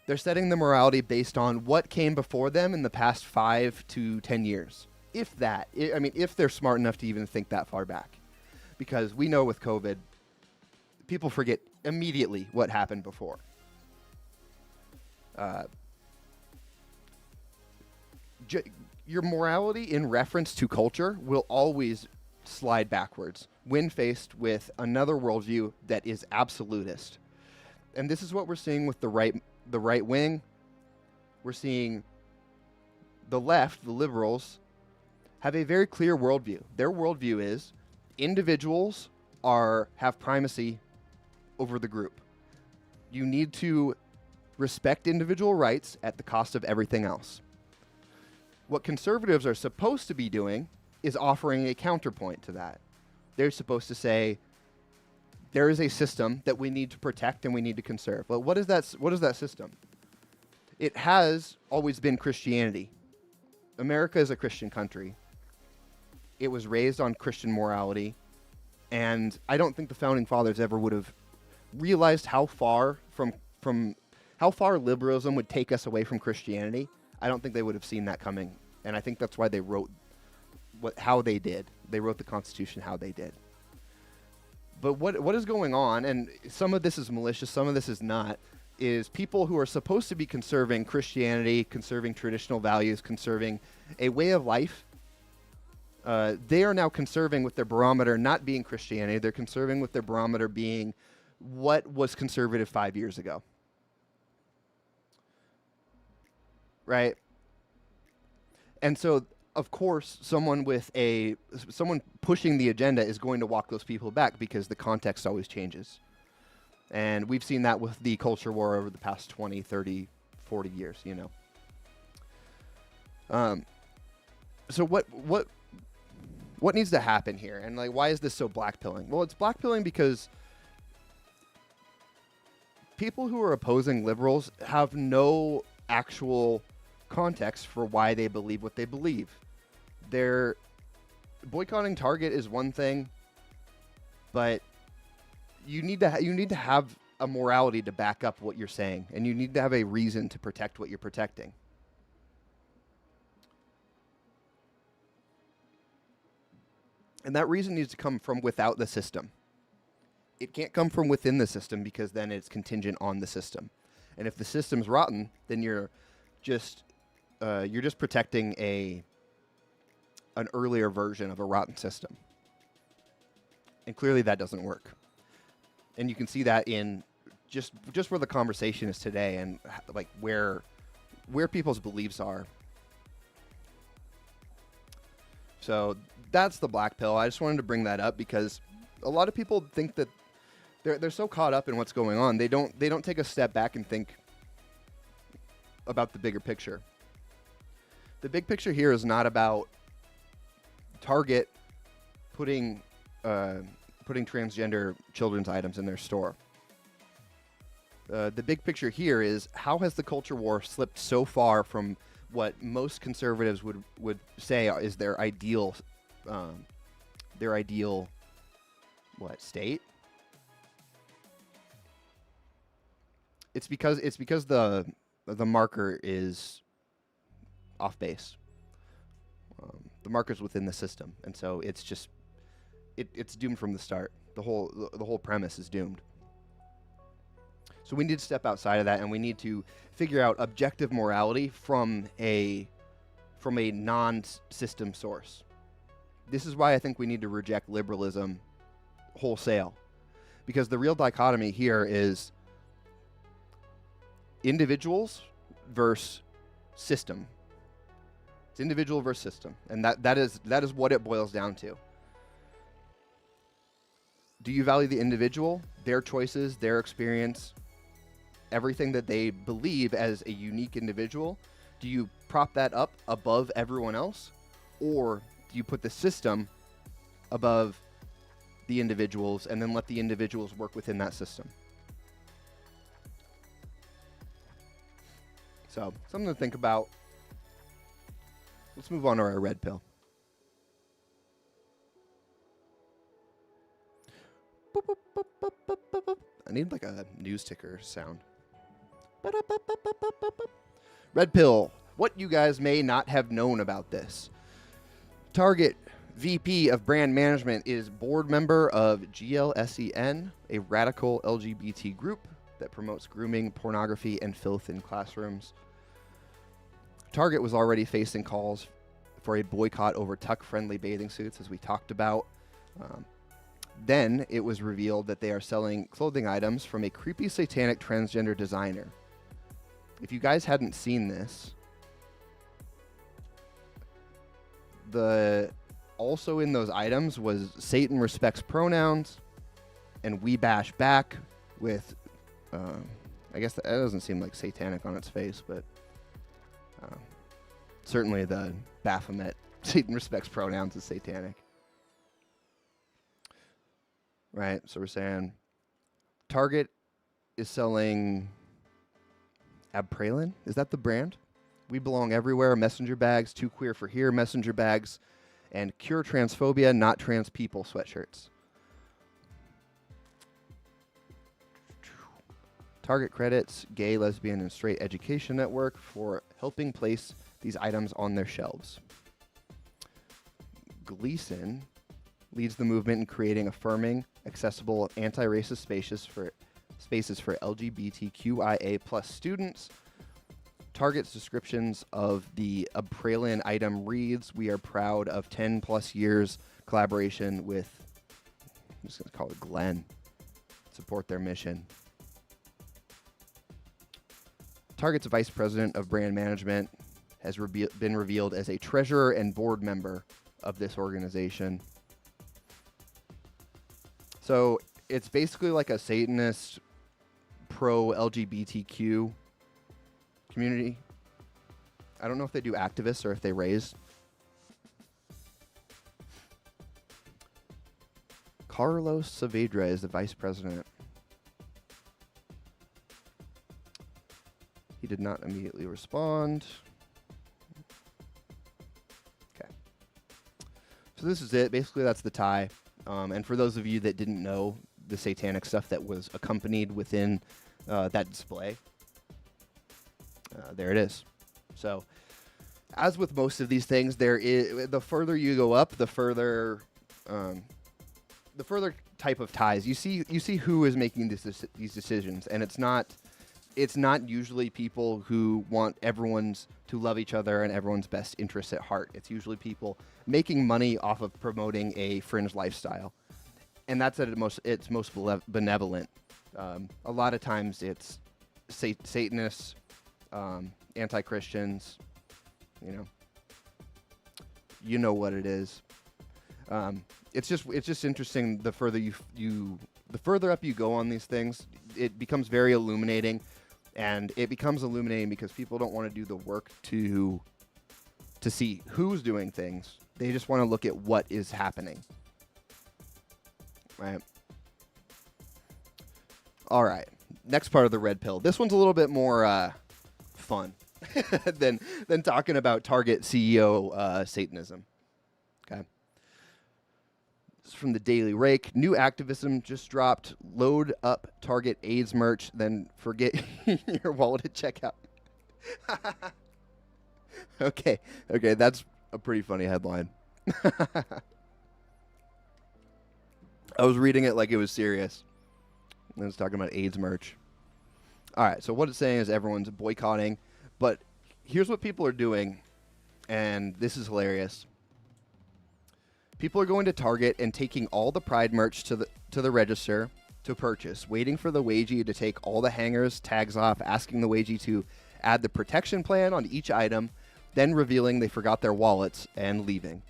They're setting the morality based on what came before them in the past 5 to 10 years. If that, I mean, if they're smart enough to even think that far back. Because we know with COVID, people forget immediately what happened before. Your morality in reference to culture will always slide backwards when faced with another worldview that is absolutist. And this is what we're seeing with the right wing. We're seeing the left, the liberals, have a very clear worldview. Their worldview is individuals have primacy over the group. You need to respect individual rights at the cost of everything else. What conservatives are supposed to be doing is offering a counterpoint to that. They're supposed to say, there is a system that we need to protect and we need to conserve. Well, what is that system? It has always been Christianity. America is a Christian country. It was raised on Christian morality, and I don't think the founding fathers ever would have realized how far how far liberalism would take us away from Christianity. I don't think they would have seen that coming, and I think that's why they wrote how they did. They wrote the Constitution how they did. But what is going on, and some of this is malicious, some of this is not, is people who are supposed to be conserving Christianity, conserving traditional values, conserving a way of life, they are now conserving with their barometer not being Christianity. They're conserving with their barometer being what was conservative 5 years ago. Right? And so, of course, someone pushing the agenda is going to walk those people back because the context always changes. And we've seen that with the culture war over the past 20, 30, 40 years, you know. So what needs to happen here? And like, why is this so blackpilling? Well, it's blackpilling because people who are opposing liberals have no actual context for why they believe what they believe. They're boycotting Target is one thing, but you need to have a morality to back up what you're saying, and you need to have a reason to protect what you're protecting. And that reason needs to come from without the system. It can't come from within the system because then it's contingent on the system. And if the system's rotten, then you're just protecting an earlier version of a rotten system. And clearly that doesn't work. And you can see that in just where the conversation is today and like where people's beliefs are. So that's the black pill. I just wanted to bring that up because a lot of people think that they're so caught up in what's going on, they don't take a step back and think about the bigger picture. The big picture here is not about Target putting transgender children's items in their store. The big picture here is how has the culture war slipped so far from what most conservatives would say is their ideal state? It's because the marker is off base. The marker's within the system, and so it's just it's doomed from the start. The whole premise is doomed. So we need to step outside of that, and we need to figure out objective morality from a non-system source. This is why I think we need to reject liberalism wholesale, because the real dichotomy here is individuals versus system. It's individual versus system, and that is what it boils down to. Do you value the individual, their choices, their experience, everything that they believe as a unique individual? Do you prop that up above everyone else, or do you put the system above the individuals and then let the individuals work within that system? So, something to think about. Let's move on to our red pill. I need like a news ticker sound. Red pill. What you guys may not have known about this. Target VP of Brand Management is board member of GLSEN, a radical LGBT group that promotes grooming, pornography, and filth in classrooms. Target was already facing calls for a boycott over tuck-friendly bathing suits, as we talked about. Then it was revealed that they are selling clothing items from a creepy satanic transgender designer. If you guys hadn't seen this, also in those items was Satan respects pronouns and we bash back with, I guess that doesn't seem like satanic on its face, but certainly the Baphomet, Satan respects pronouns, is satanic. Right, so we're saying Target is selling Abpralin. Is that the brand? We belong everywhere. Messenger bags, too queer for here. Messenger bags, and cure transphobia, not trans people sweatshirts. Target credits Gay, Lesbian, and Straight Education Network for helping place these items on their shelves. Gleason leads the movement in creating affirming, accessible, anti-racist spaces for LGBTQIA plus students. Target's descriptions of the Abpralin item reads, "We are proud of 10 plus years collaboration with," I'm just going to call it Glenn, support their mission. Target's vice president of brand management has been revealed as a treasurer and board member of this organization. So it's basically like a Satanist pro-LGBTQ community. I don't know if they do activists or if they raise. Carlos Saavedra is the vice president. He did not immediately respond. Okay. So this is it. Basically, that's the tie. And for those of you that didn't know the satanic stuff that was accompanied within that display, there it is. So, as with most of these things, the further you go up, the further type of ties you see who is making these decisions, and it's not usually people who want everyone's to love each other and everyone's best interests at heart. It's usually people making money off of promoting a fringe lifestyle, and that's at its most benevolent. A lot of times it's Satanists, anti-Christians. You know what it is. It's just interesting. The further up you go on these things, it becomes very illuminating, and it becomes illuminating because people don't want to do the work to see who's doing things. They just want to look at what is happening. Right. All right. Next part of the red pill. This one's a little bit more fun than talking about Target CEO Satanism. Okay. This is from the Daily Rake. New activism just dropped. Load up Target AIDS merch, then forget your wallet at checkout. Okay, that's a pretty funny headline. I was reading it like it was serious. And it's talking about AIDS merch. All right, so what it's saying is everyone's boycotting, but here's what people are doing, and this is hilarious. People are going to Target and taking all the Pride merch to the register to purchase, waiting for the wagee to take all the hangers, tags off, asking the wagee to add the protection plan on each item, then revealing they forgot their wallets and leaving.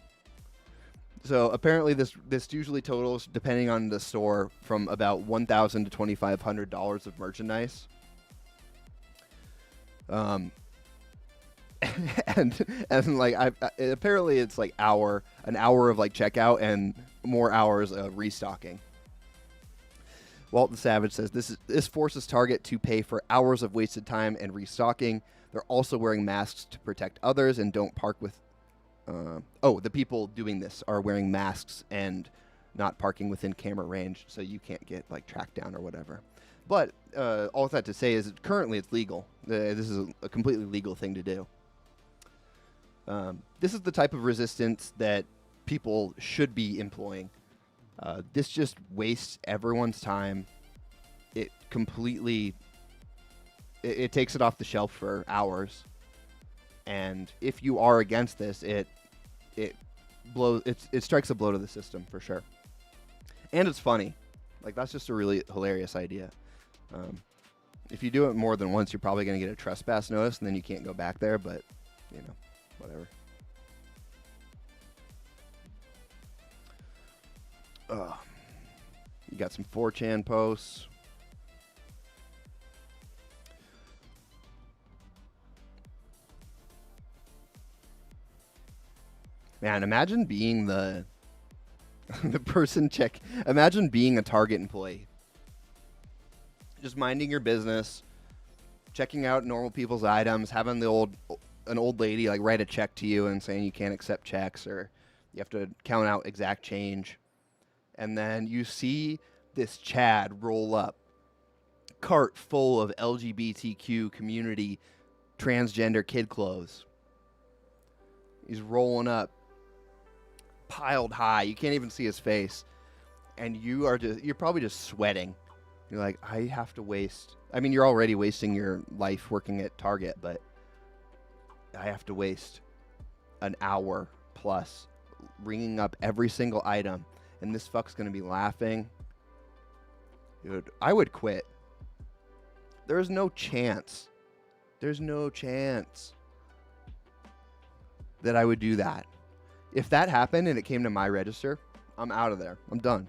So apparently this usually totals, depending on the store, from about $1,000 to $2,500 of merchandise. And and like apparently it's like an hour of like checkout and more hours of restocking. Walt the Savage says this forces Target to pay for hours of wasted time and restocking. They're also wearing masks to protect others and don't park with. The people doing this are wearing masks and not parking within camera range, so you can't get like tracked down or whatever. But all that to say is currently it's legal. This is a completely legal thing to do. This is the type of resistance that people should be employing. This just wastes everyone's time. It completely... It takes it off the shelf for hours. And if you are against this, it strikes a blow to the system for sure. And it's funny. Like, that's just a really hilarious idea. If you do it more than once, you're probably going to get a trespass notice, and then you can't go back there, but, you know, whatever. You got some 4chan posts. Man, imagine being the person imagine being a Target employee. Just minding your business, checking out normal people's items, having an old lady like write a check to you and saying you can't accept checks or you have to count out exact change. And then you see this Chad roll up, cart full of LGBTQ community transgender kid clothes. He's rolling up, piled high. You can't even see his face. And you're probably just sweating. You're like, I have to waste. I mean, you're already wasting your life working at Target, but I have to waste an hour plus ringing up every single item. And this fuck's going to be laughing. Dude, I would quit. There's no chance. There's no chance that I would do that. If that happened and it came to my register, I'm out of there. I'm done.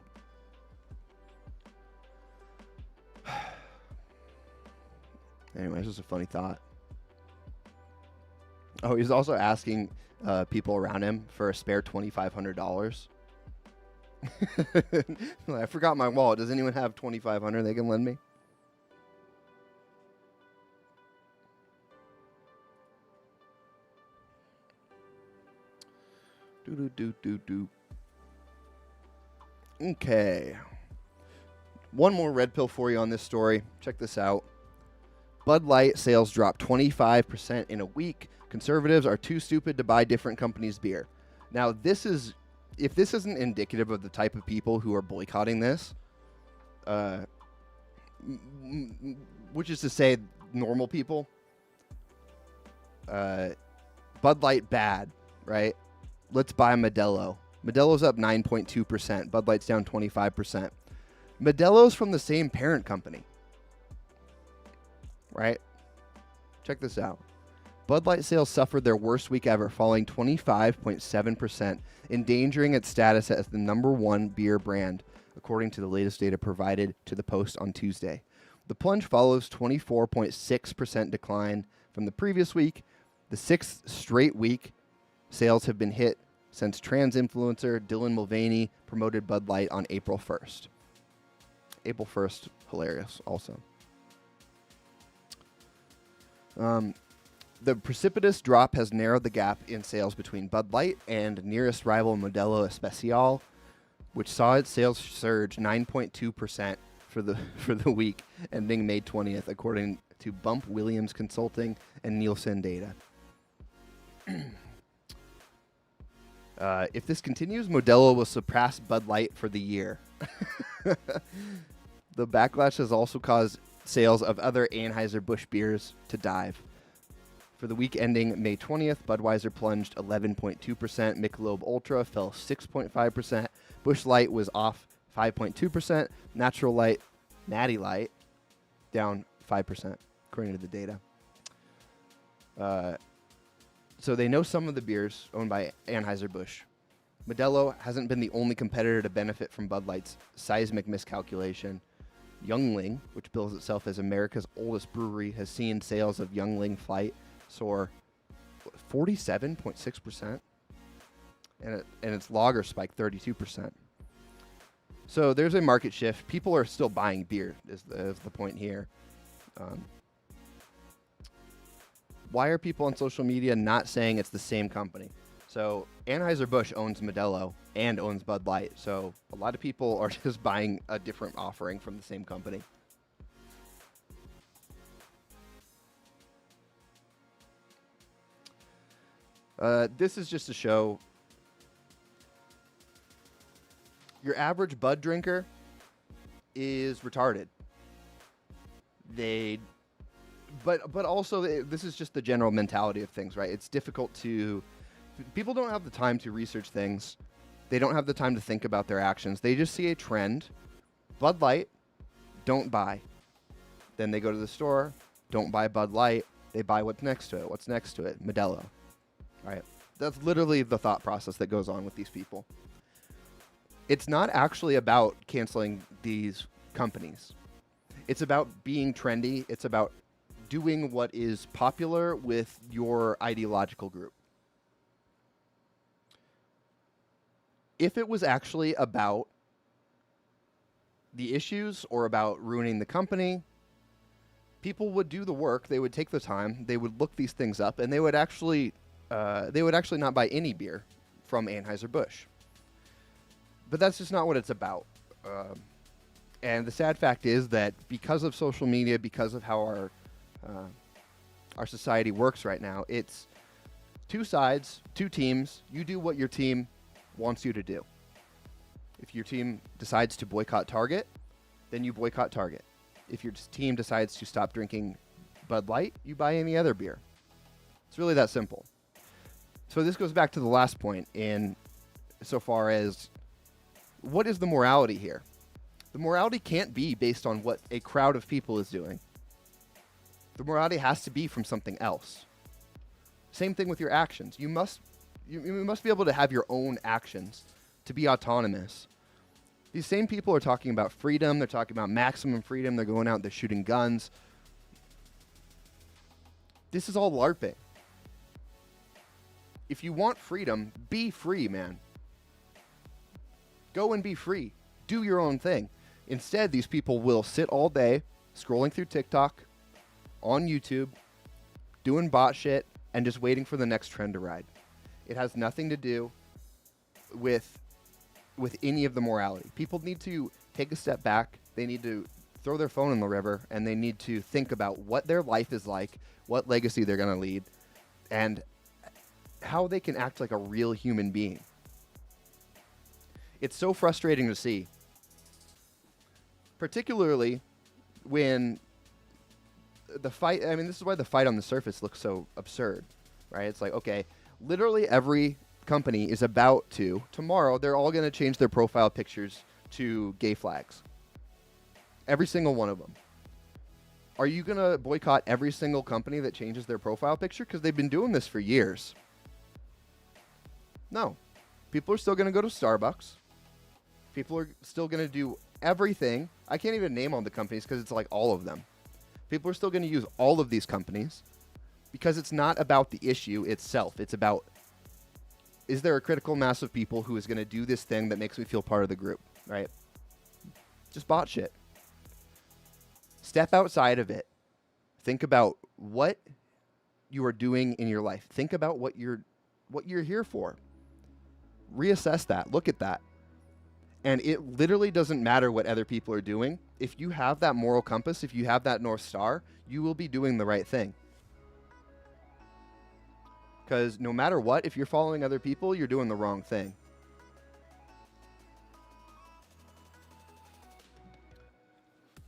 Anyway, this is a funny thought. Oh, he's also asking people around him for a spare $2,500. I forgot my wallet. Does anyone have $2,500 they can lend me? Okay. One more red pill for you on this story. Check this out. Bud Light sales dropped 25% in a week. Conservatives are too stupid to buy different companies' beer. Now, if this isn't indicative of the type of people who are boycotting this, which is to say normal people, Bud Light bad, right? Let's buy Modelo. Modelo's up 9.2%. Bud Light's down 25%. Modelo's from the same parent company, right? Check this out. Bud Light sales suffered their worst week ever, falling 25.7%, endangering its status as the #1 beer brand, according to the latest data provided to the Post on Tuesday. The plunge follows 24.6% decline from the previous week. The 6th straight week sales have been hit since trans influencer Dylan Mulvaney promoted Bud Light on April 1st. April 1st, hilarious also. The precipitous drop has narrowed the gap in sales between Bud Light and nearest rival Modelo Especial, which saw its sales surge 9.2% for the week ending May 20th, according to Bump Williams Consulting and Nielsen data. If this continues, Modelo will surpass Bud Light for the year. The backlash has also caused sales of other Anheuser-Busch beers to dive. For the week ending May 20th, Budweiser plunged 11.2%, Michelob Ultra fell 6.5%, Busch Light was off 5.2%, Natural Light, Natty Light, down 5%, according to the data. So they know some of the beers owned by Anheuser-Busch. Modelo hasn't been the only competitor to benefit from Bud Light's seismic miscalculation. Youngling, which bills itself as America's oldest brewery, has seen sales of Youngling Flight soar 47.6%. And its lager spiked 32%. So there's a market shift. People are still buying beer is the point here. Why are people on social media not saying it's the same company? So Anheuser-Busch owns Modelo and owns Bud Light. So a lot of people are just buying a different offering from the same company. This is just to show your average Bud drinker is retarded. But also this is just the general mentality of things, right? It's difficult to, people don't have the time to research things. They don't have the time to think about their actions. They just see a trend. Bud Light, don't buy. Then they go to the store, don't buy Bud Light. They buy what's next to it. What's next to it? Modelo, right? That's literally the thought process that goes on with these people. It's not actually about canceling these companies. It's about being trendy. It's about doing what is popular with your ideological group. If it was actually about the issues or about ruining the company, people would do the work. They would take the time. They would look these things up, and they would actually not buy any beer from Anheuser-Busch. But that's just not what it's about. And the sad fact is that because of social media, because of how our society works right now, it's two sides, two teams. You do what your team wants you to do. If your team decides to boycott Target, then you boycott Target. If your team decides to stop drinking Bud Light, you buy any other beer. It's really that simple. So this goes back to the last point in so far as what is the morality here? The morality can't be based on what a crowd of people is doing. The morality has to be from something else. Same thing with your actions. You must be able to have your own actions to be autonomous. These same people are talking about freedom. They're talking about maximum freedom. They're going out, they're shooting guns. This is all LARPing. If you want freedom, be free, man. Go and be free. Do your own thing. Instead, these people will sit all day scrolling through TikTok, on YouTube, doing bot shit, and just waiting for the next trend to ride. It has nothing to do with any of the morality. People need to take a step back. They need to throw their phone in the river, and they need to think about what their life is like, what legacy they're going to lead, and how they can act like a real human being. It's so frustrating to see, particularly when the fight, I mean, this is why the fight on the surface looks so absurd, right? It's like, okay, literally every company is about to, tomorrow, they're all going to change their profile pictures to gay flags. Every single one of them. Are you going to boycott every single company that changes their profile picture? Because they've been doing this for years. No. People are still going to go to Starbucks. People are still going to do everything. I can't even name all the companies because it's like all of them. People are still going to use all of these companies because it's not about the issue itself. It's about, is there a critical mass of people who is going to do this thing that makes me feel part of the group, right? Just bot shit. Step outside of it. Think about what you are doing in your life. Think about what you're here for. Reassess that. Look at that. And it literally doesn't matter what other people are doing. If you have that moral compass, if you have that North Star, you will be doing the right thing. Because no matter what, if you're following other people, you're doing the wrong thing.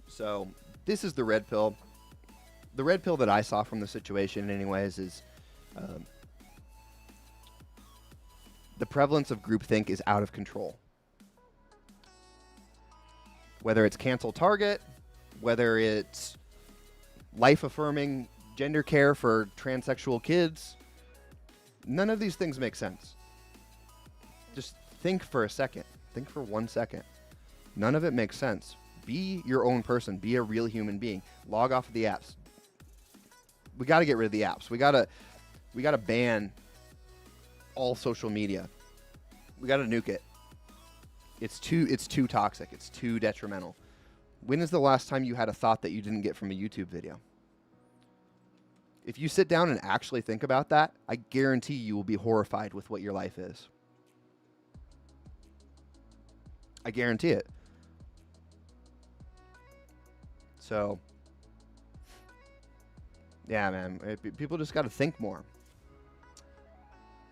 So this is the red pill. The red pill that I saw from the situation anyways is the prevalence of groupthink is out of control. Whether it's cancel Target, whether it's life-affirming gender care for transsexual kids, none of these things make sense. Just think for a second. Think for 1 second. None of it makes sense. Be your own person. Be a real human being. Log off of the apps. We got to get rid of the apps. We got to ban all social media. We got to nuke it. It's too toxic. It's too detrimental. When is the last time you had a thought that you didn't get from a YouTube video? If you sit down and actually think about that, I guarantee you will be horrified with what your life is. I guarantee it. So, yeah, man, people just got to think more.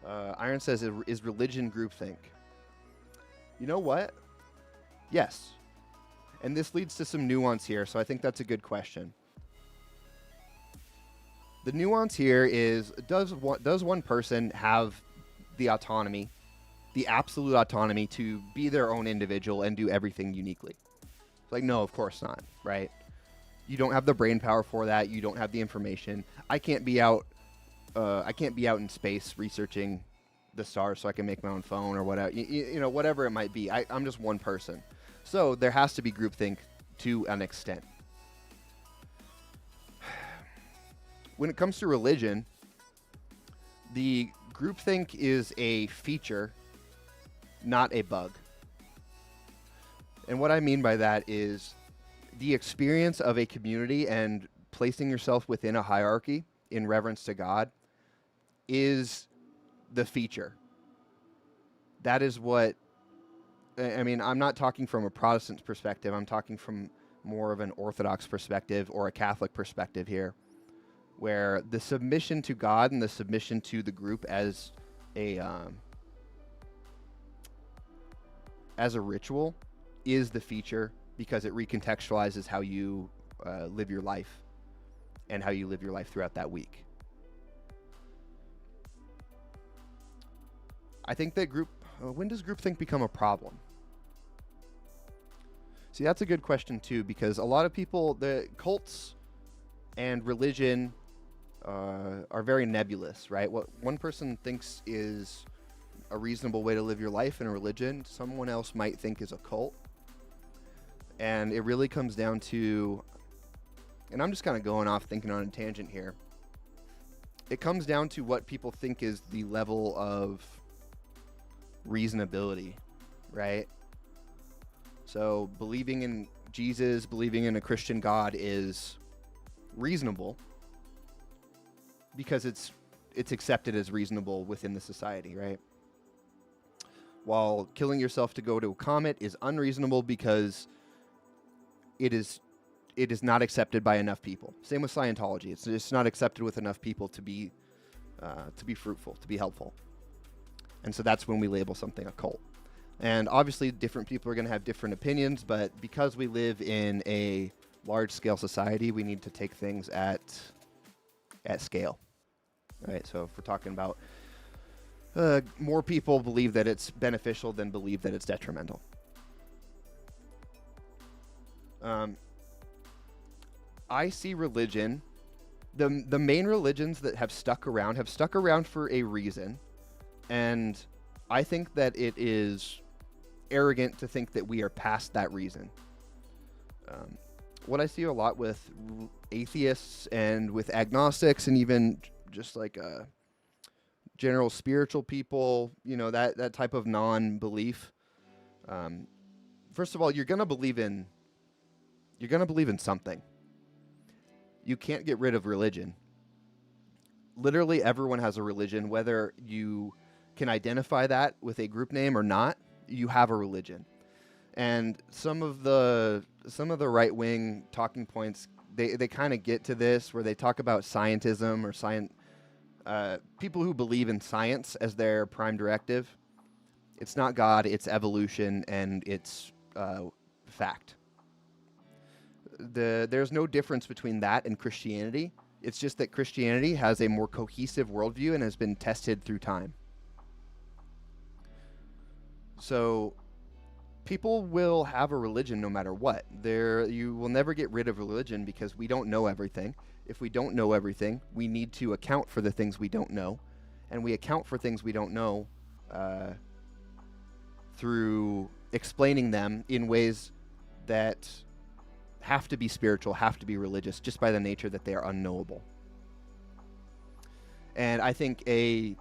Iron says, is religion groupthink? You know what? Yes. And this leads to some nuance here, so I think that's a good question. The nuance here is, does one person have the autonomy, the absolute autonomy to be their own individual and do everything uniquely? It's like, no, of course not, right? You don't have the brain power for that. You don't have the information. I can't be out in space researching the stars so I can make my own phone or whatever. You know, whatever it might be. I'm just one person. So there has to be groupthink to an extent. When it comes to religion, the groupthink is a feature, not a bug. And what I mean by that is the experience of a community and placing yourself within a hierarchy in reverence to God is the feature. That is what, I mean, I'm not talking from a Protestant perspective. I'm talking from more of an Orthodox perspective or a Catholic perspective here, where the submission to God and the submission to the group as a ritual is the feature, because it recontextualizes how you live your life and how you live your life throughout that week. I think that when does groupthink become a problem? See, that's a good question too, because a lot of people, the cults and religion are very nebulous, right? What one person thinks is a reasonable way to live your life in a religion, someone else might think is a cult. And it really comes down to, and I'm just kind of going off thinking on a tangent here. It comes down to what people think is the level of reasonability, right? So believing in Jesus, believing in a Christian God is reasonable because it's accepted as reasonable within the society, right? While killing yourself to go to a comet is unreasonable because it is not accepted by enough people. Same with Scientology. It's just not accepted with enough people to be fruitful, to be helpful. And so that's when we label something a cult. And obviously different people are going to have different opinions, but because we live in a large-scale society, we need to take things at scale. Right? So if we're talking about more people believe that it's beneficial than believe that it's detrimental. I see religion, the main religions that have stuck around for a reason, and I think that it is arrogant to think that we are past that reason. What I see a lot with atheists and with agnostics and even just like general spiritual people, you know, that type of non-belief. First of all, you're gonna believe in something. You can't get rid of religion. Literally everyone has a religion, whether you can identify that with a group name or not. You have a religion. And some of the right-wing talking points, they kind of get to this where they talk about scientism or people who believe in science as their prime directive. It's not God, it's evolution, and it's fact. There's no difference between that and Christianity. It's just that Christianity has a more cohesive worldview and has been tested through time. So people will have a religion no matter what. You will never get rid of religion because we don't know everything. If we don't know everything, we need to account for the things we don't know. And we account for things we don't know through explaining them in ways that have to be spiritual, have to be religious, just by the nature that they are unknowable. And I think a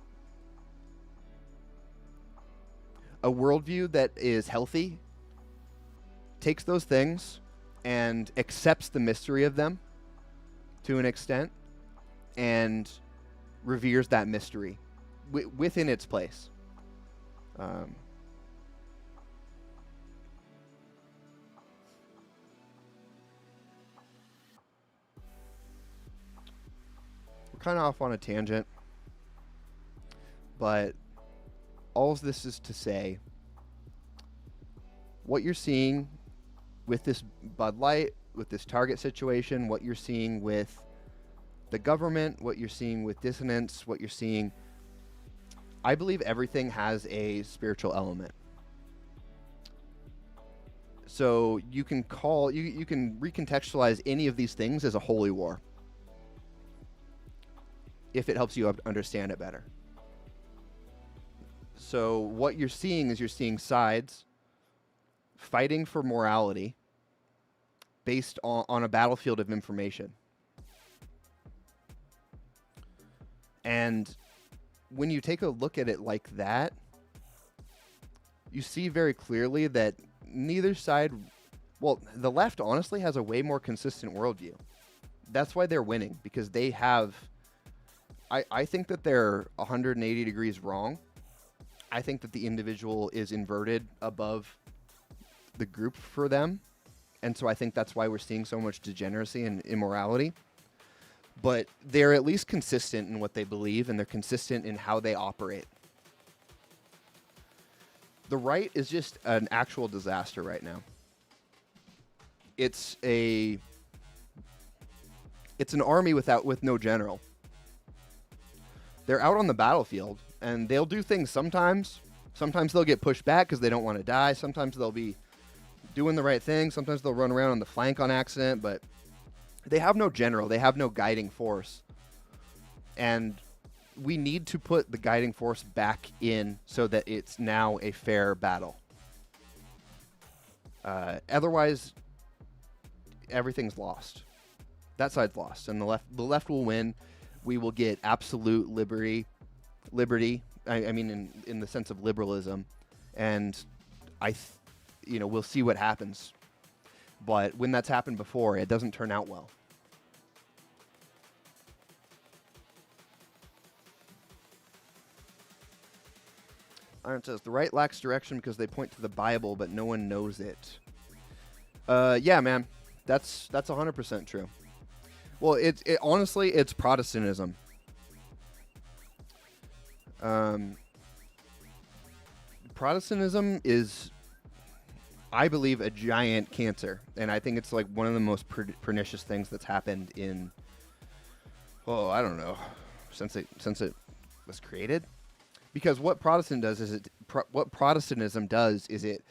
a worldview that is healthy takes those things and accepts the mystery of them to an extent and reveres that mystery within its place. We're kind of off on a tangent, but all of this is to say what you're seeing with this Bud Light, with this Target situation, what you're seeing with the government, what you're seeing with dissonance, what you're seeing, I believe everything has a spiritual element. So you can you can recontextualize any of these things as a holy war if it helps you understand it better. So what you're seeing is you're seeing sides fighting for morality based on a battlefield of information. And when you take a look at it like that, you see very clearly that neither side, well, the left honestly has a way more consistent worldview. That's why they're winning, because they have, I think that they're 180 degrees wrong. I think that the individual is inverted above the group for them. And so I think that's why we're seeing so much degeneracy and immorality. But they're at least consistent in what they believe, and they're consistent in how they operate. The right is just an actual disaster right now. It's an army with no general. They're out on the battlefield, and they'll do things sometimes. Sometimes they'll get pushed back because they don't want to die. Sometimes they'll be doing the right thing. Sometimes they'll run around on the flank on accident, but they have no general. They have no guiding force. And we need to put the guiding force back in so that it's now a fair battle. Otherwise, everything's lost. That side's lost, and the left will win. We will get absolute liberty. I mean, in the sense of liberalism, and we'll see what happens. But when that's happened before, it doesn't turn out well. Iron says, the right lacks direction because they point to the Bible, but no one knows it. Yeah, man. That's 100% true. Well, honestly, it's Protestantism. Protestantism is, I believe, a giant cancer, and I think it's like one of the most pernicious things that's happened in, I don't know, since it was created. Because what what Protestantism does is it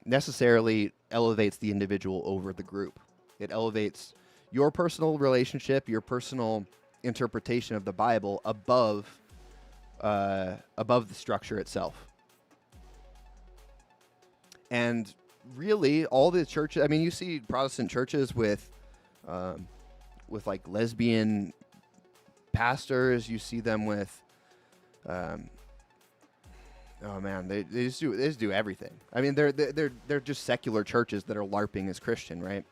necessarily elevates the individual over the group. It elevates your personal relationship, your personal interpretation of the Bible above the structure itself. And really, all the churches, I mean, you see Protestant churches with like lesbian pastors. You see them with, they just do everything. I mean, they're just secular churches that are LARPing as Christian, right?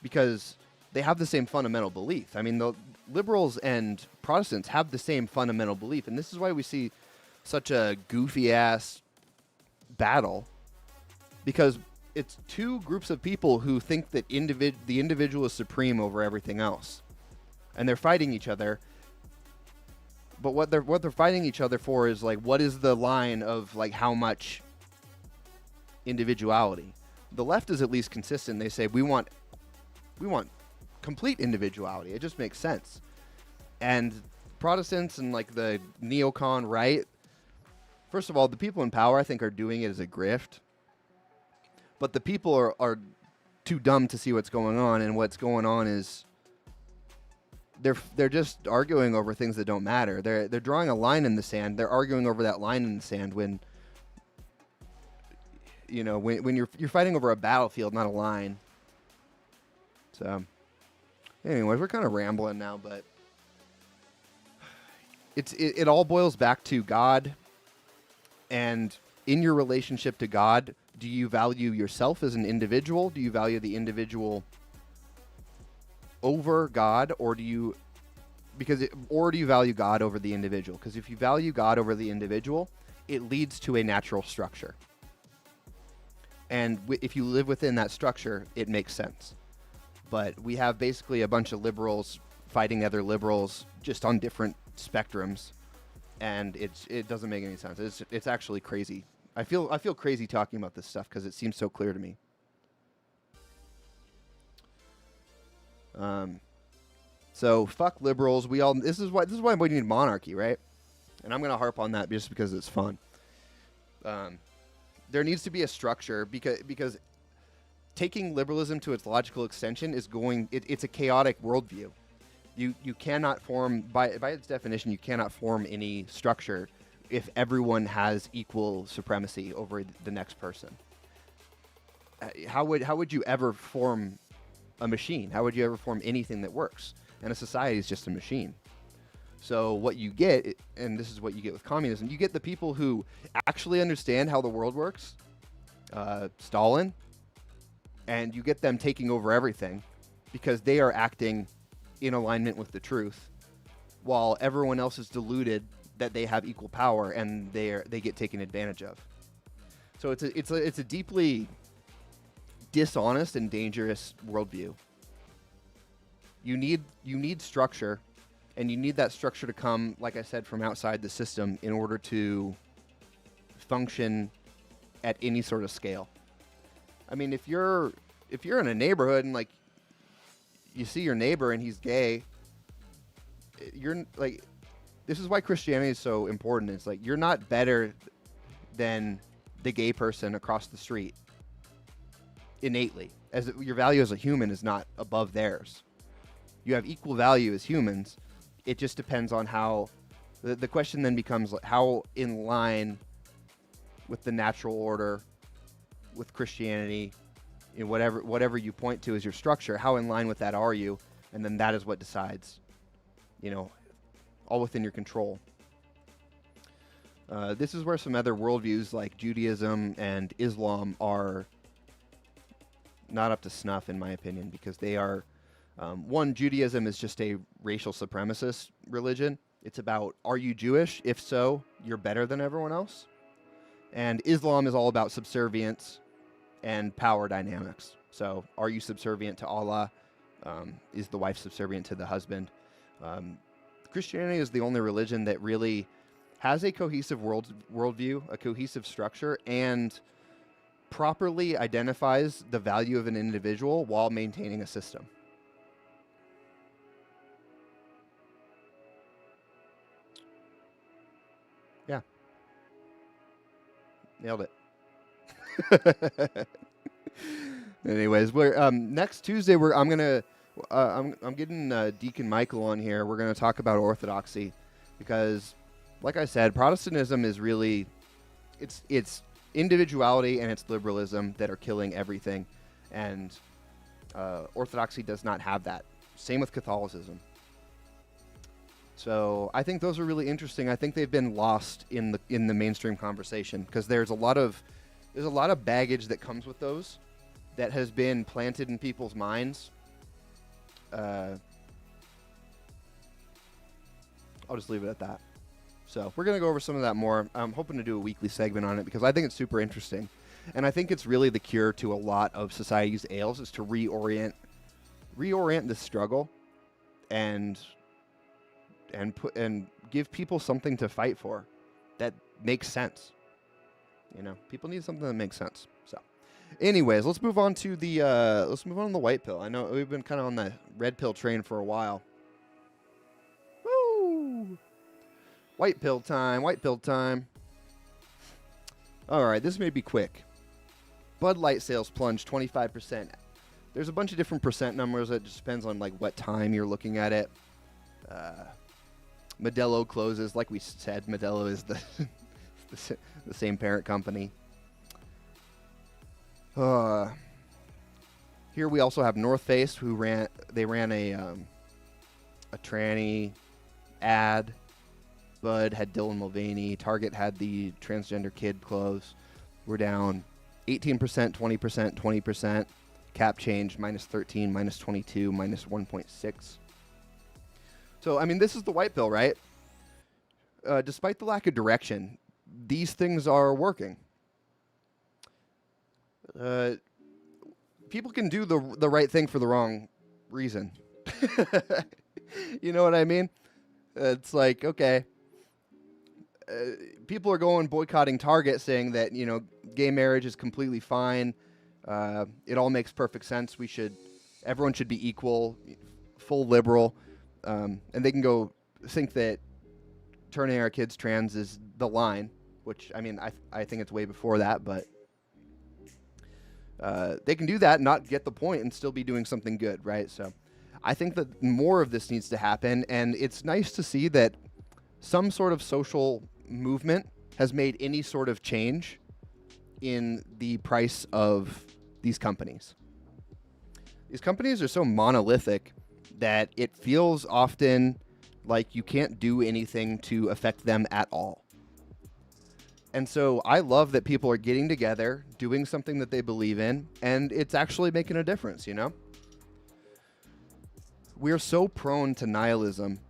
Because they have the same fundamental belief. I mean, the liberals and Protestants have the same fundamental belief, and this is why we see such a goofy ass battle. Because it's two groups of people who think that the individual is supreme over everything else, and they're fighting each other. But what they're fighting each other for is like, what is the line of like how much individuality? The left is at least consistent. They say we want complete individuality. It just makes sense. And Protestants and like the neocon right, first of all, the people in power I think are doing it as a grift. But the people are too dumb to see what's going on, and what's going on is they're just arguing over things that don't matter. They're drawing a line in the sand. They're arguing over that line in the sand when when you're fighting over a battlefield, not a line. So, anyways, we're kind of rambling now, but it all boils back to God, and in your relationship to God, do you value yourself as an individual? Do you value the individual over God, or do you value God over the individual? Because if you value God over the individual, it leads to a natural structure. And if you live within that structure, it makes sense. But we have basically a bunch of liberals fighting other liberals just on different spectrums, and it doesn't make any sense. It's actually crazy. I feel crazy talking about this stuff because it seems so clear to me. So fuck liberals. This is why we need monarchy, right? And I'm gonna harp on that just because it's fun. There needs to be a structure because taking liberalism to its logical extension is it's a chaotic worldview. You cannot form, by its definition, you cannot form any structure if everyone has equal supremacy over the next person. How would you ever form a machine? How would you ever form anything that works? And a society is just a machine. So what you get, and this is what you get with communism, you get the people who actually understand how the world works, Stalin, and you get them taking over everything because they are acting in alignment with the truth, while everyone else is deluded that they have equal power and they get taken advantage of. So it's a deeply dishonest and dangerous worldview. You need structure, and you need that structure to come, like I said, from outside the system in order to function at any sort of scale. I mean, if you're in a neighborhood and like you see your neighbor and he's gay, you're like, this is why Christianity is so important. It's like, you're not better than the gay person across the street innately, as your value as a human is not above theirs. You have equal value as humans. It just depends on how the question then becomes how in line with the natural order, with Christianity, in whatever you point to as your structure, how in line with that are you? And then that is what decides, all within your control. This is where some other worldviews like Judaism and Islam are not up to snuff, in my opinion, because they are, one, Judaism is just a racial supremacist religion. It's about, are you Jewish? If so, you're better than everyone else. And Islam is all about subservience and power dynamics. So, are you subservient to Allah? Is the wife subservient to the husband? Christianity is the only religion that really has a cohesive worldview, a cohesive structure, and properly identifies the value of an individual while maintaining a system. Yeah. Nailed it. Anyways, we're next Tuesday I'm getting Deacon Michael on here. We're gonna talk about orthodoxy, because, like I said, Protestantism is really it's individuality and it's liberalism that are killing everything, and orthodoxy does not have that. Same with Catholicism. So I think those are really interesting. I think they've been lost in the mainstream conversation because there's a lot of baggage that comes with those that has been planted in people's minds. I'll just leave it at that. So we're going to go over some of that more. I'm hoping to do a weekly segment on it because I think it's super interesting. And I think it's really the cure to a lot of society's ails is to reorient the struggle and give people something to fight for that makes sense. People need something that makes sense. So anyways, let's move on to the white pill. I know we've been kind of on the red pill train for a while. Woo! White pill time. All right, this may be quick. Bud Light sales plunged 25%. There's a bunch of different percent numbers. It just depends on what time you're looking at it. Modelo closes, like we said. Modelo is the same parent company. Here we also have North Face, who ran a tranny ad, Bud had Dylan Mulvaney. Target had the transgender kid clothes. We're down 18%, 20%, 20%. Cap change, -13, -22, -1.6. So, I mean, this is the white pill, right? Despite the lack of direction, these things are working. People can do the right thing for the wrong reason. You know what I mean? It's like, okay, people are going boycotting Target, saying that, you know, gay marriage is completely fine. It all makes perfect sense. Everyone should be equal, full liberal, and they can go think that turning our kids trans is the line, which, I mean, I think it's way before that, but they can do that, not get the point, and still be doing something good, right? So I think that more of this needs to happen, and it's nice to see that some sort of social movement has made any sort of change in the price of these companies. These companies are so monolithic that it feels often like you can't do anything to affect them at all. And so I love that people are getting together, doing something that they believe in, and it's actually making a difference, you know? We're so prone to nihilism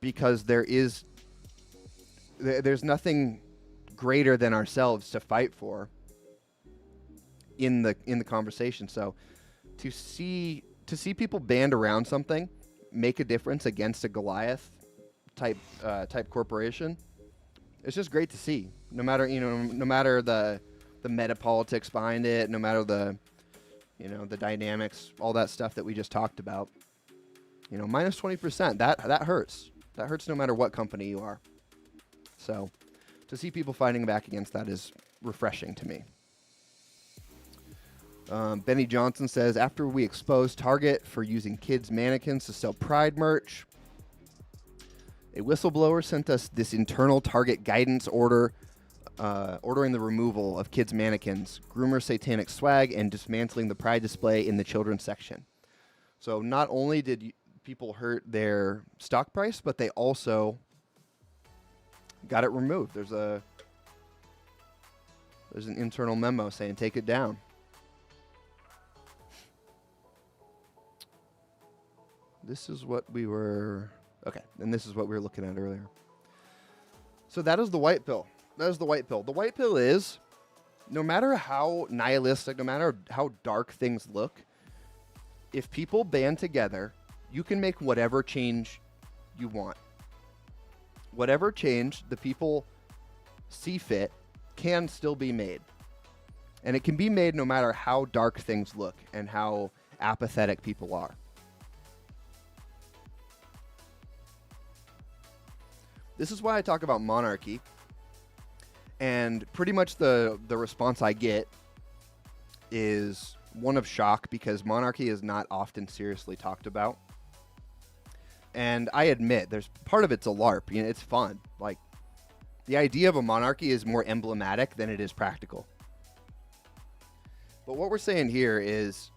because there's nothing greater than ourselves to fight for in the conversation. So to see people band around something, make a difference against a Goliath type corporation, it's just great to see. No matter the meta politics behind it, no matter the dynamics, all that stuff that we just talked about. You know, minus 20%, that hurts. That hurts no matter what company you are. So to see people fighting back against that is refreshing to me. Benny Johnson says, after we exposed Target for using kids' mannequins to sell Pride merch, a whistleblower sent us this internal Target guidance order ordering the removal of kids' mannequins, groomer satanic swag, and dismantling the Pride display in the children's section. So not only did people hurt their stock price, but they also got it removed. There's an internal memo saying take it down. This is what we were... Okay, and this is what we were looking at earlier. So that is the white pill. That is the white pill. The white pill is, no matter how nihilistic, no matter how dark things look, if people band together, you can make whatever change you want. Whatever change the people see fit can still be made. And it can be made no matter how dark things look and how apathetic people are. This is why I talk about monarchy. And pretty much the response I get is one of shock, because monarchy is not often seriously talked about. And I admit, there's part of it's a LARP. You know, it's fun. Like, the idea of a monarchy is more emblematic than it is practical. But what we're saying here is...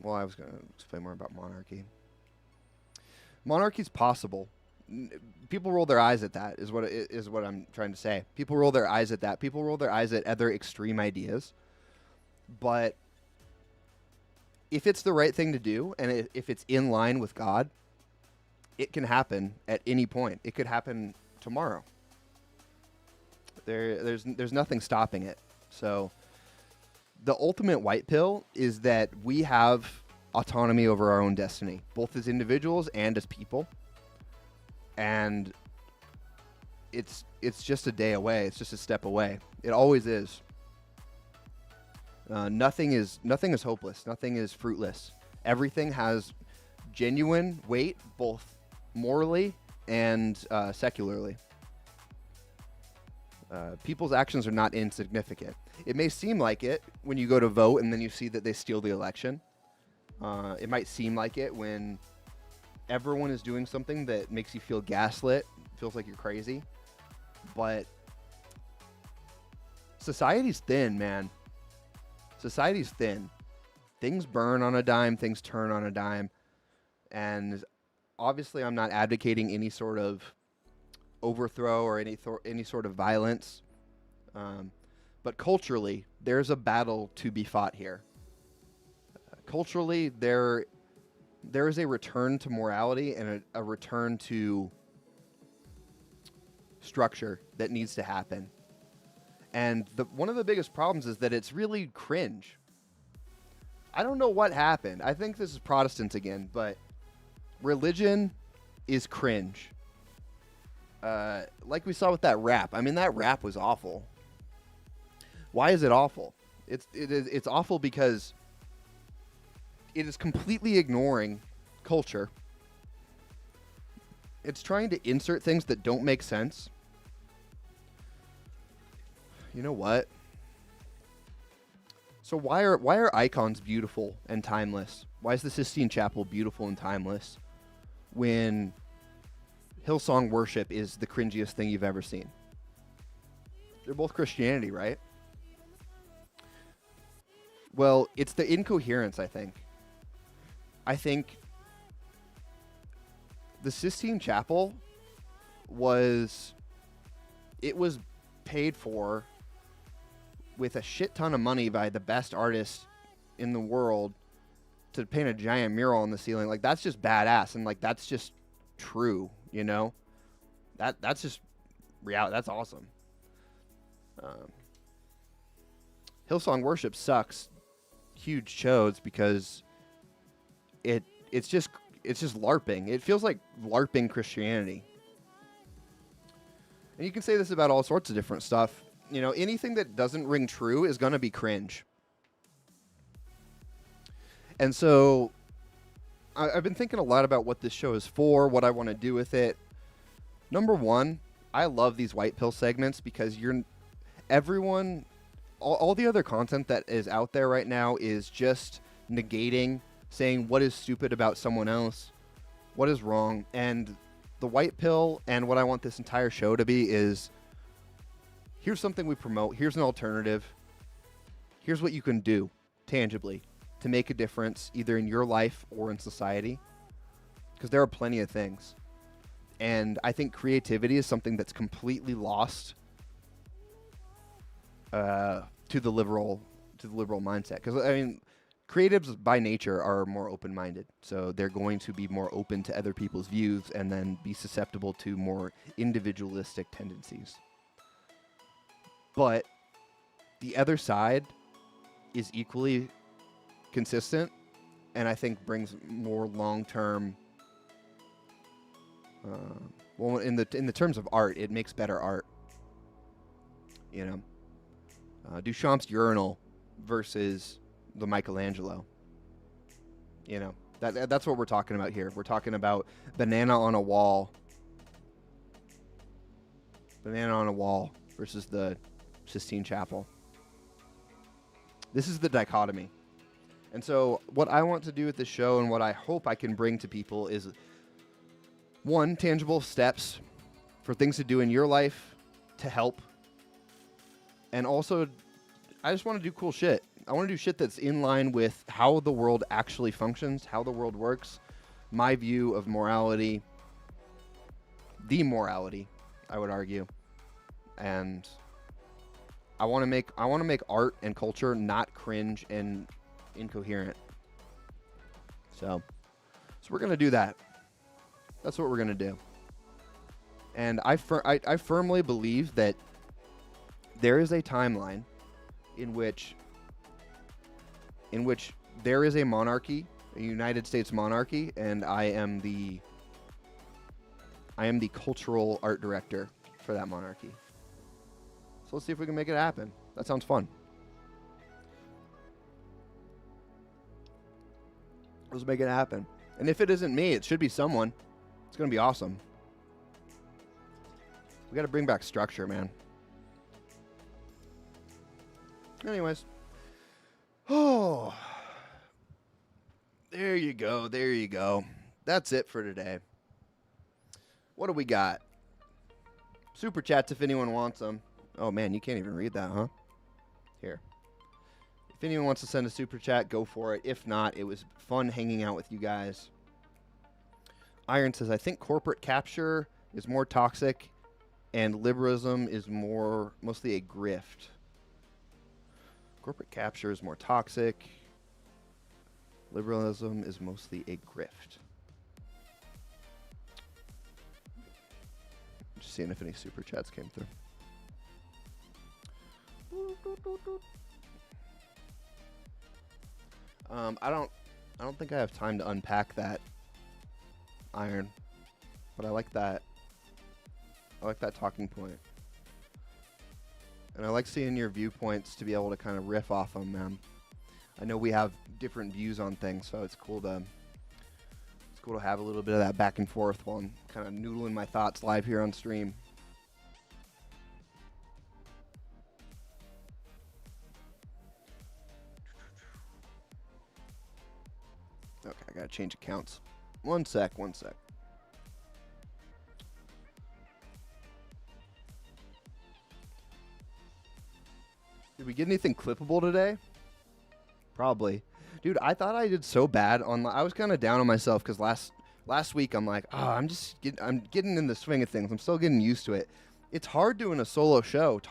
Well, I was going to explain more about monarchy. Monarchy is possible. People roll their eyes at that, is what I'm trying to say. People roll their eyes at that. People roll their eyes at other extreme ideas. But if it's the right thing to do, and if it's in line with God, it can happen at any point. It could happen tomorrow. There's nothing stopping it. So the ultimate white pill is that we have autonomy over our own destiny, both as individuals and as people. And it's just a day away. It's just a step away. It always is. Nothing is hopeless. Nothing is fruitless. Everything has genuine weight, both morally and secularly. People's actions are not insignificant. It may seem like it when you go to vote and then you see that they steal the election. It might seem like it when everyone is doing something that makes you feel gaslit, feels like you're crazy. But society's thin, man. Society's thin. Things burn on a dime, things turn on a dime. And obviously I'm not advocating any sort of overthrow or any sort of violence. But culturally, there's a battle to be fought here. Culturally, there is a return to morality and a return to structure that needs to happen. And one of the biggest problems is that it's really cringe. I don't know what happened. I think this is Protestants again, but religion is cringe. Like we saw with that rap. I mean, that rap was awful. Why is it awful? It's awful because it is completely ignoring culture. It's trying to insert things that don't make sense. You know what? So why are icons beautiful and timeless? Why is the Sistine Chapel beautiful and timeless when Hillsong worship is the cringiest thing you've ever seen? They're both Christianity, right? Well, it's the incoherence, I think. I think the Sistine Chapel was paid for with a shit ton of money by the best artists in the world to paint a giant mural on the ceiling. Like, that's just badass, and like that's just true, you know? That's just reality. That's awesome. Hillsong worship sucks huge chodes because it's just LARPing. It feels like LARPing Christianity. And you can say this about all sorts of different stuff. You know, anything that doesn't ring true is going to be cringe. And so I've been thinking a lot about what this show is for, what I want to do with it. Number one, I love these white pill segments because all the other content that is out there right now is just negating, saying what is stupid about someone else, what is wrong. And the white pill and what I want this entire show to be is, here's something we promote. Here's an alternative. Here's what you can do tangibly to make a difference either in your life or in society. Because there are plenty of things. And I think creativity is something that's completely lost to the liberal mindset. Because, I mean, creatives by nature are more open-minded. So they're going to be more open to other people's views and then be susceptible to more individualistic tendencies. But the other side is equally consistent, and I think brings more long-term. Well, in the terms of art, it makes better art. You know, Duchamp's urinal versus the Michelangelo. You know, that's what we're talking about here. We're talking about banana on a wall versus the Sistine Chapel. This is the dichotomy. And so what I want to do with this show and what I hope I can bring to people is, one, tangible steps for things to do in your life to help. And also, I just want to do cool shit. I want to do shit that's in line with how the world actually functions, how the world works, my view of morality, the morality, I would argue. And I want to make art and culture not cringe and incoherent. So we're gonna do that. That's what we're gonna do. And I firmly believe that there is a timeline in which there is a monarchy, a United States monarchy, and I am the cultural art director for that monarchy. So let's see if we can make it happen. That sounds fun. Let's make it happen. And if it isn't me, it should be someone. It's going to be awesome. We got to bring back structure, man. Anyways. Oh. There you go. There you go. That's it for today. What do we got? Super chats if anyone wants them. Oh, man, you can't even read that, huh? Here. If anyone wants to send a super chat, go for it. If not, it was fun hanging out with you guys. Iron says, I think corporate capture is more toxic and liberalism is mostly a grift. Corporate capture is more toxic. Liberalism is mostly a grift. Just seeing if any super chats came through. I don't think I have time to unpack that, Iron, but I like that. I like that talking point. And I like seeing your viewpoints to be able to kind of riff off them, man. I know we have different views on things, so it's cool to have a little bit of that back and forth while I'm kind of noodling my thoughts live here on stream. Okay, I gotta change accounts. One sec. Did we get anything clippable today? Probably. Dude, I thought I did so bad on. I was kind of down on myself because last week I'm like, I'm getting in the swing of things. I'm still getting used to it. It's hard doing a solo show,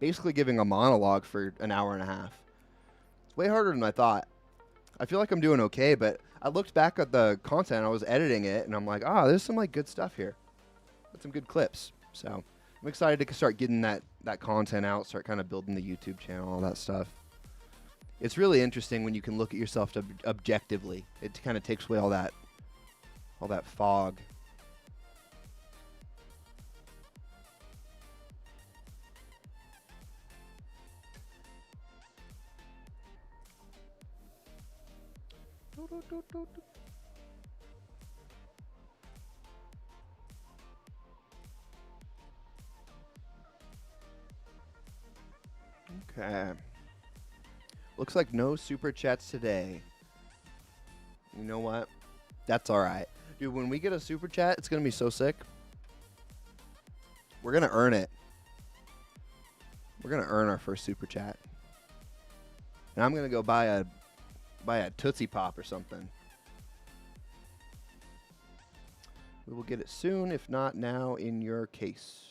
basically giving a monologue for an hour and a half. It's way harder than I thought. I feel like I'm doing okay, but I looked back at the content. I was editing it, and I'm like, there's some like good stuff here. Got some good clips. So I'm excited to start getting that content out, start kind of building the YouTube channel, all that stuff. It's really interesting when you can look at yourself objectively. It kind of takes away all that fog. Okay. Looks like no super chats today. You know what? That's all right. Dude, when we get a super chat, it's going to be so sick. We're going to earn it. We're going to earn our first super chat. And I'm going to go buy a Tootsie Pop or something. We will get it soon, if not now in your case.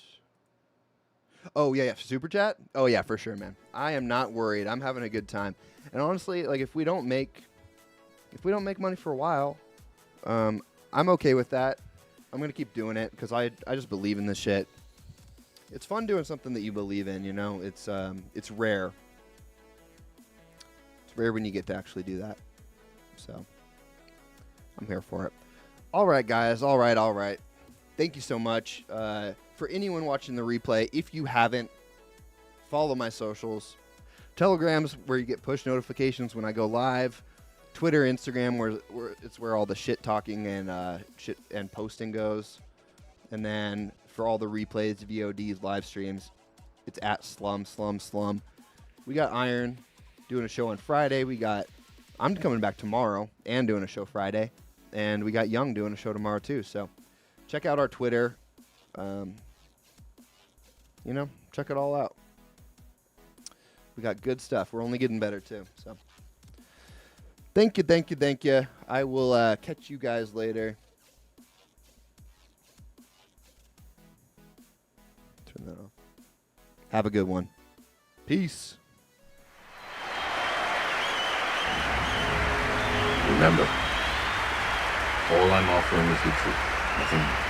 Oh, yeah, super chat? Oh, yeah, for sure, man. I am not worried. I'm having a good time. And honestly, like, if we don't make money for a while, I'm okay with that. I'm going to keep doing it because I just believe in this shit. It's fun doing something that you believe in, you know? It's rare. It's rare when you get to actually do that. So, I'm here for it. All right, guys. All right. Thank you so much. For anyone watching the replay, if you haven't, follow my socials. Telegram's where you get push notifications when I go live. Twitter, Instagram, where all the shit talking and shit and posting goes. And then for all the replays, VODs, live streams, it's at Slum. We got Iron doing a show on Friday. I'm coming back tomorrow and doing a show Friday. And we got Young doing a show tomorrow too. So check out our Twitter. Check it all out. We got good stuff. We're only getting better too. So thank you. I will catch you guys later. Turn that off. Have a good one. Peace. Remember, all I'm offering is the truth. Nothing more.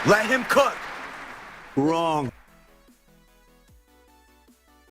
Let him cook. Wrong.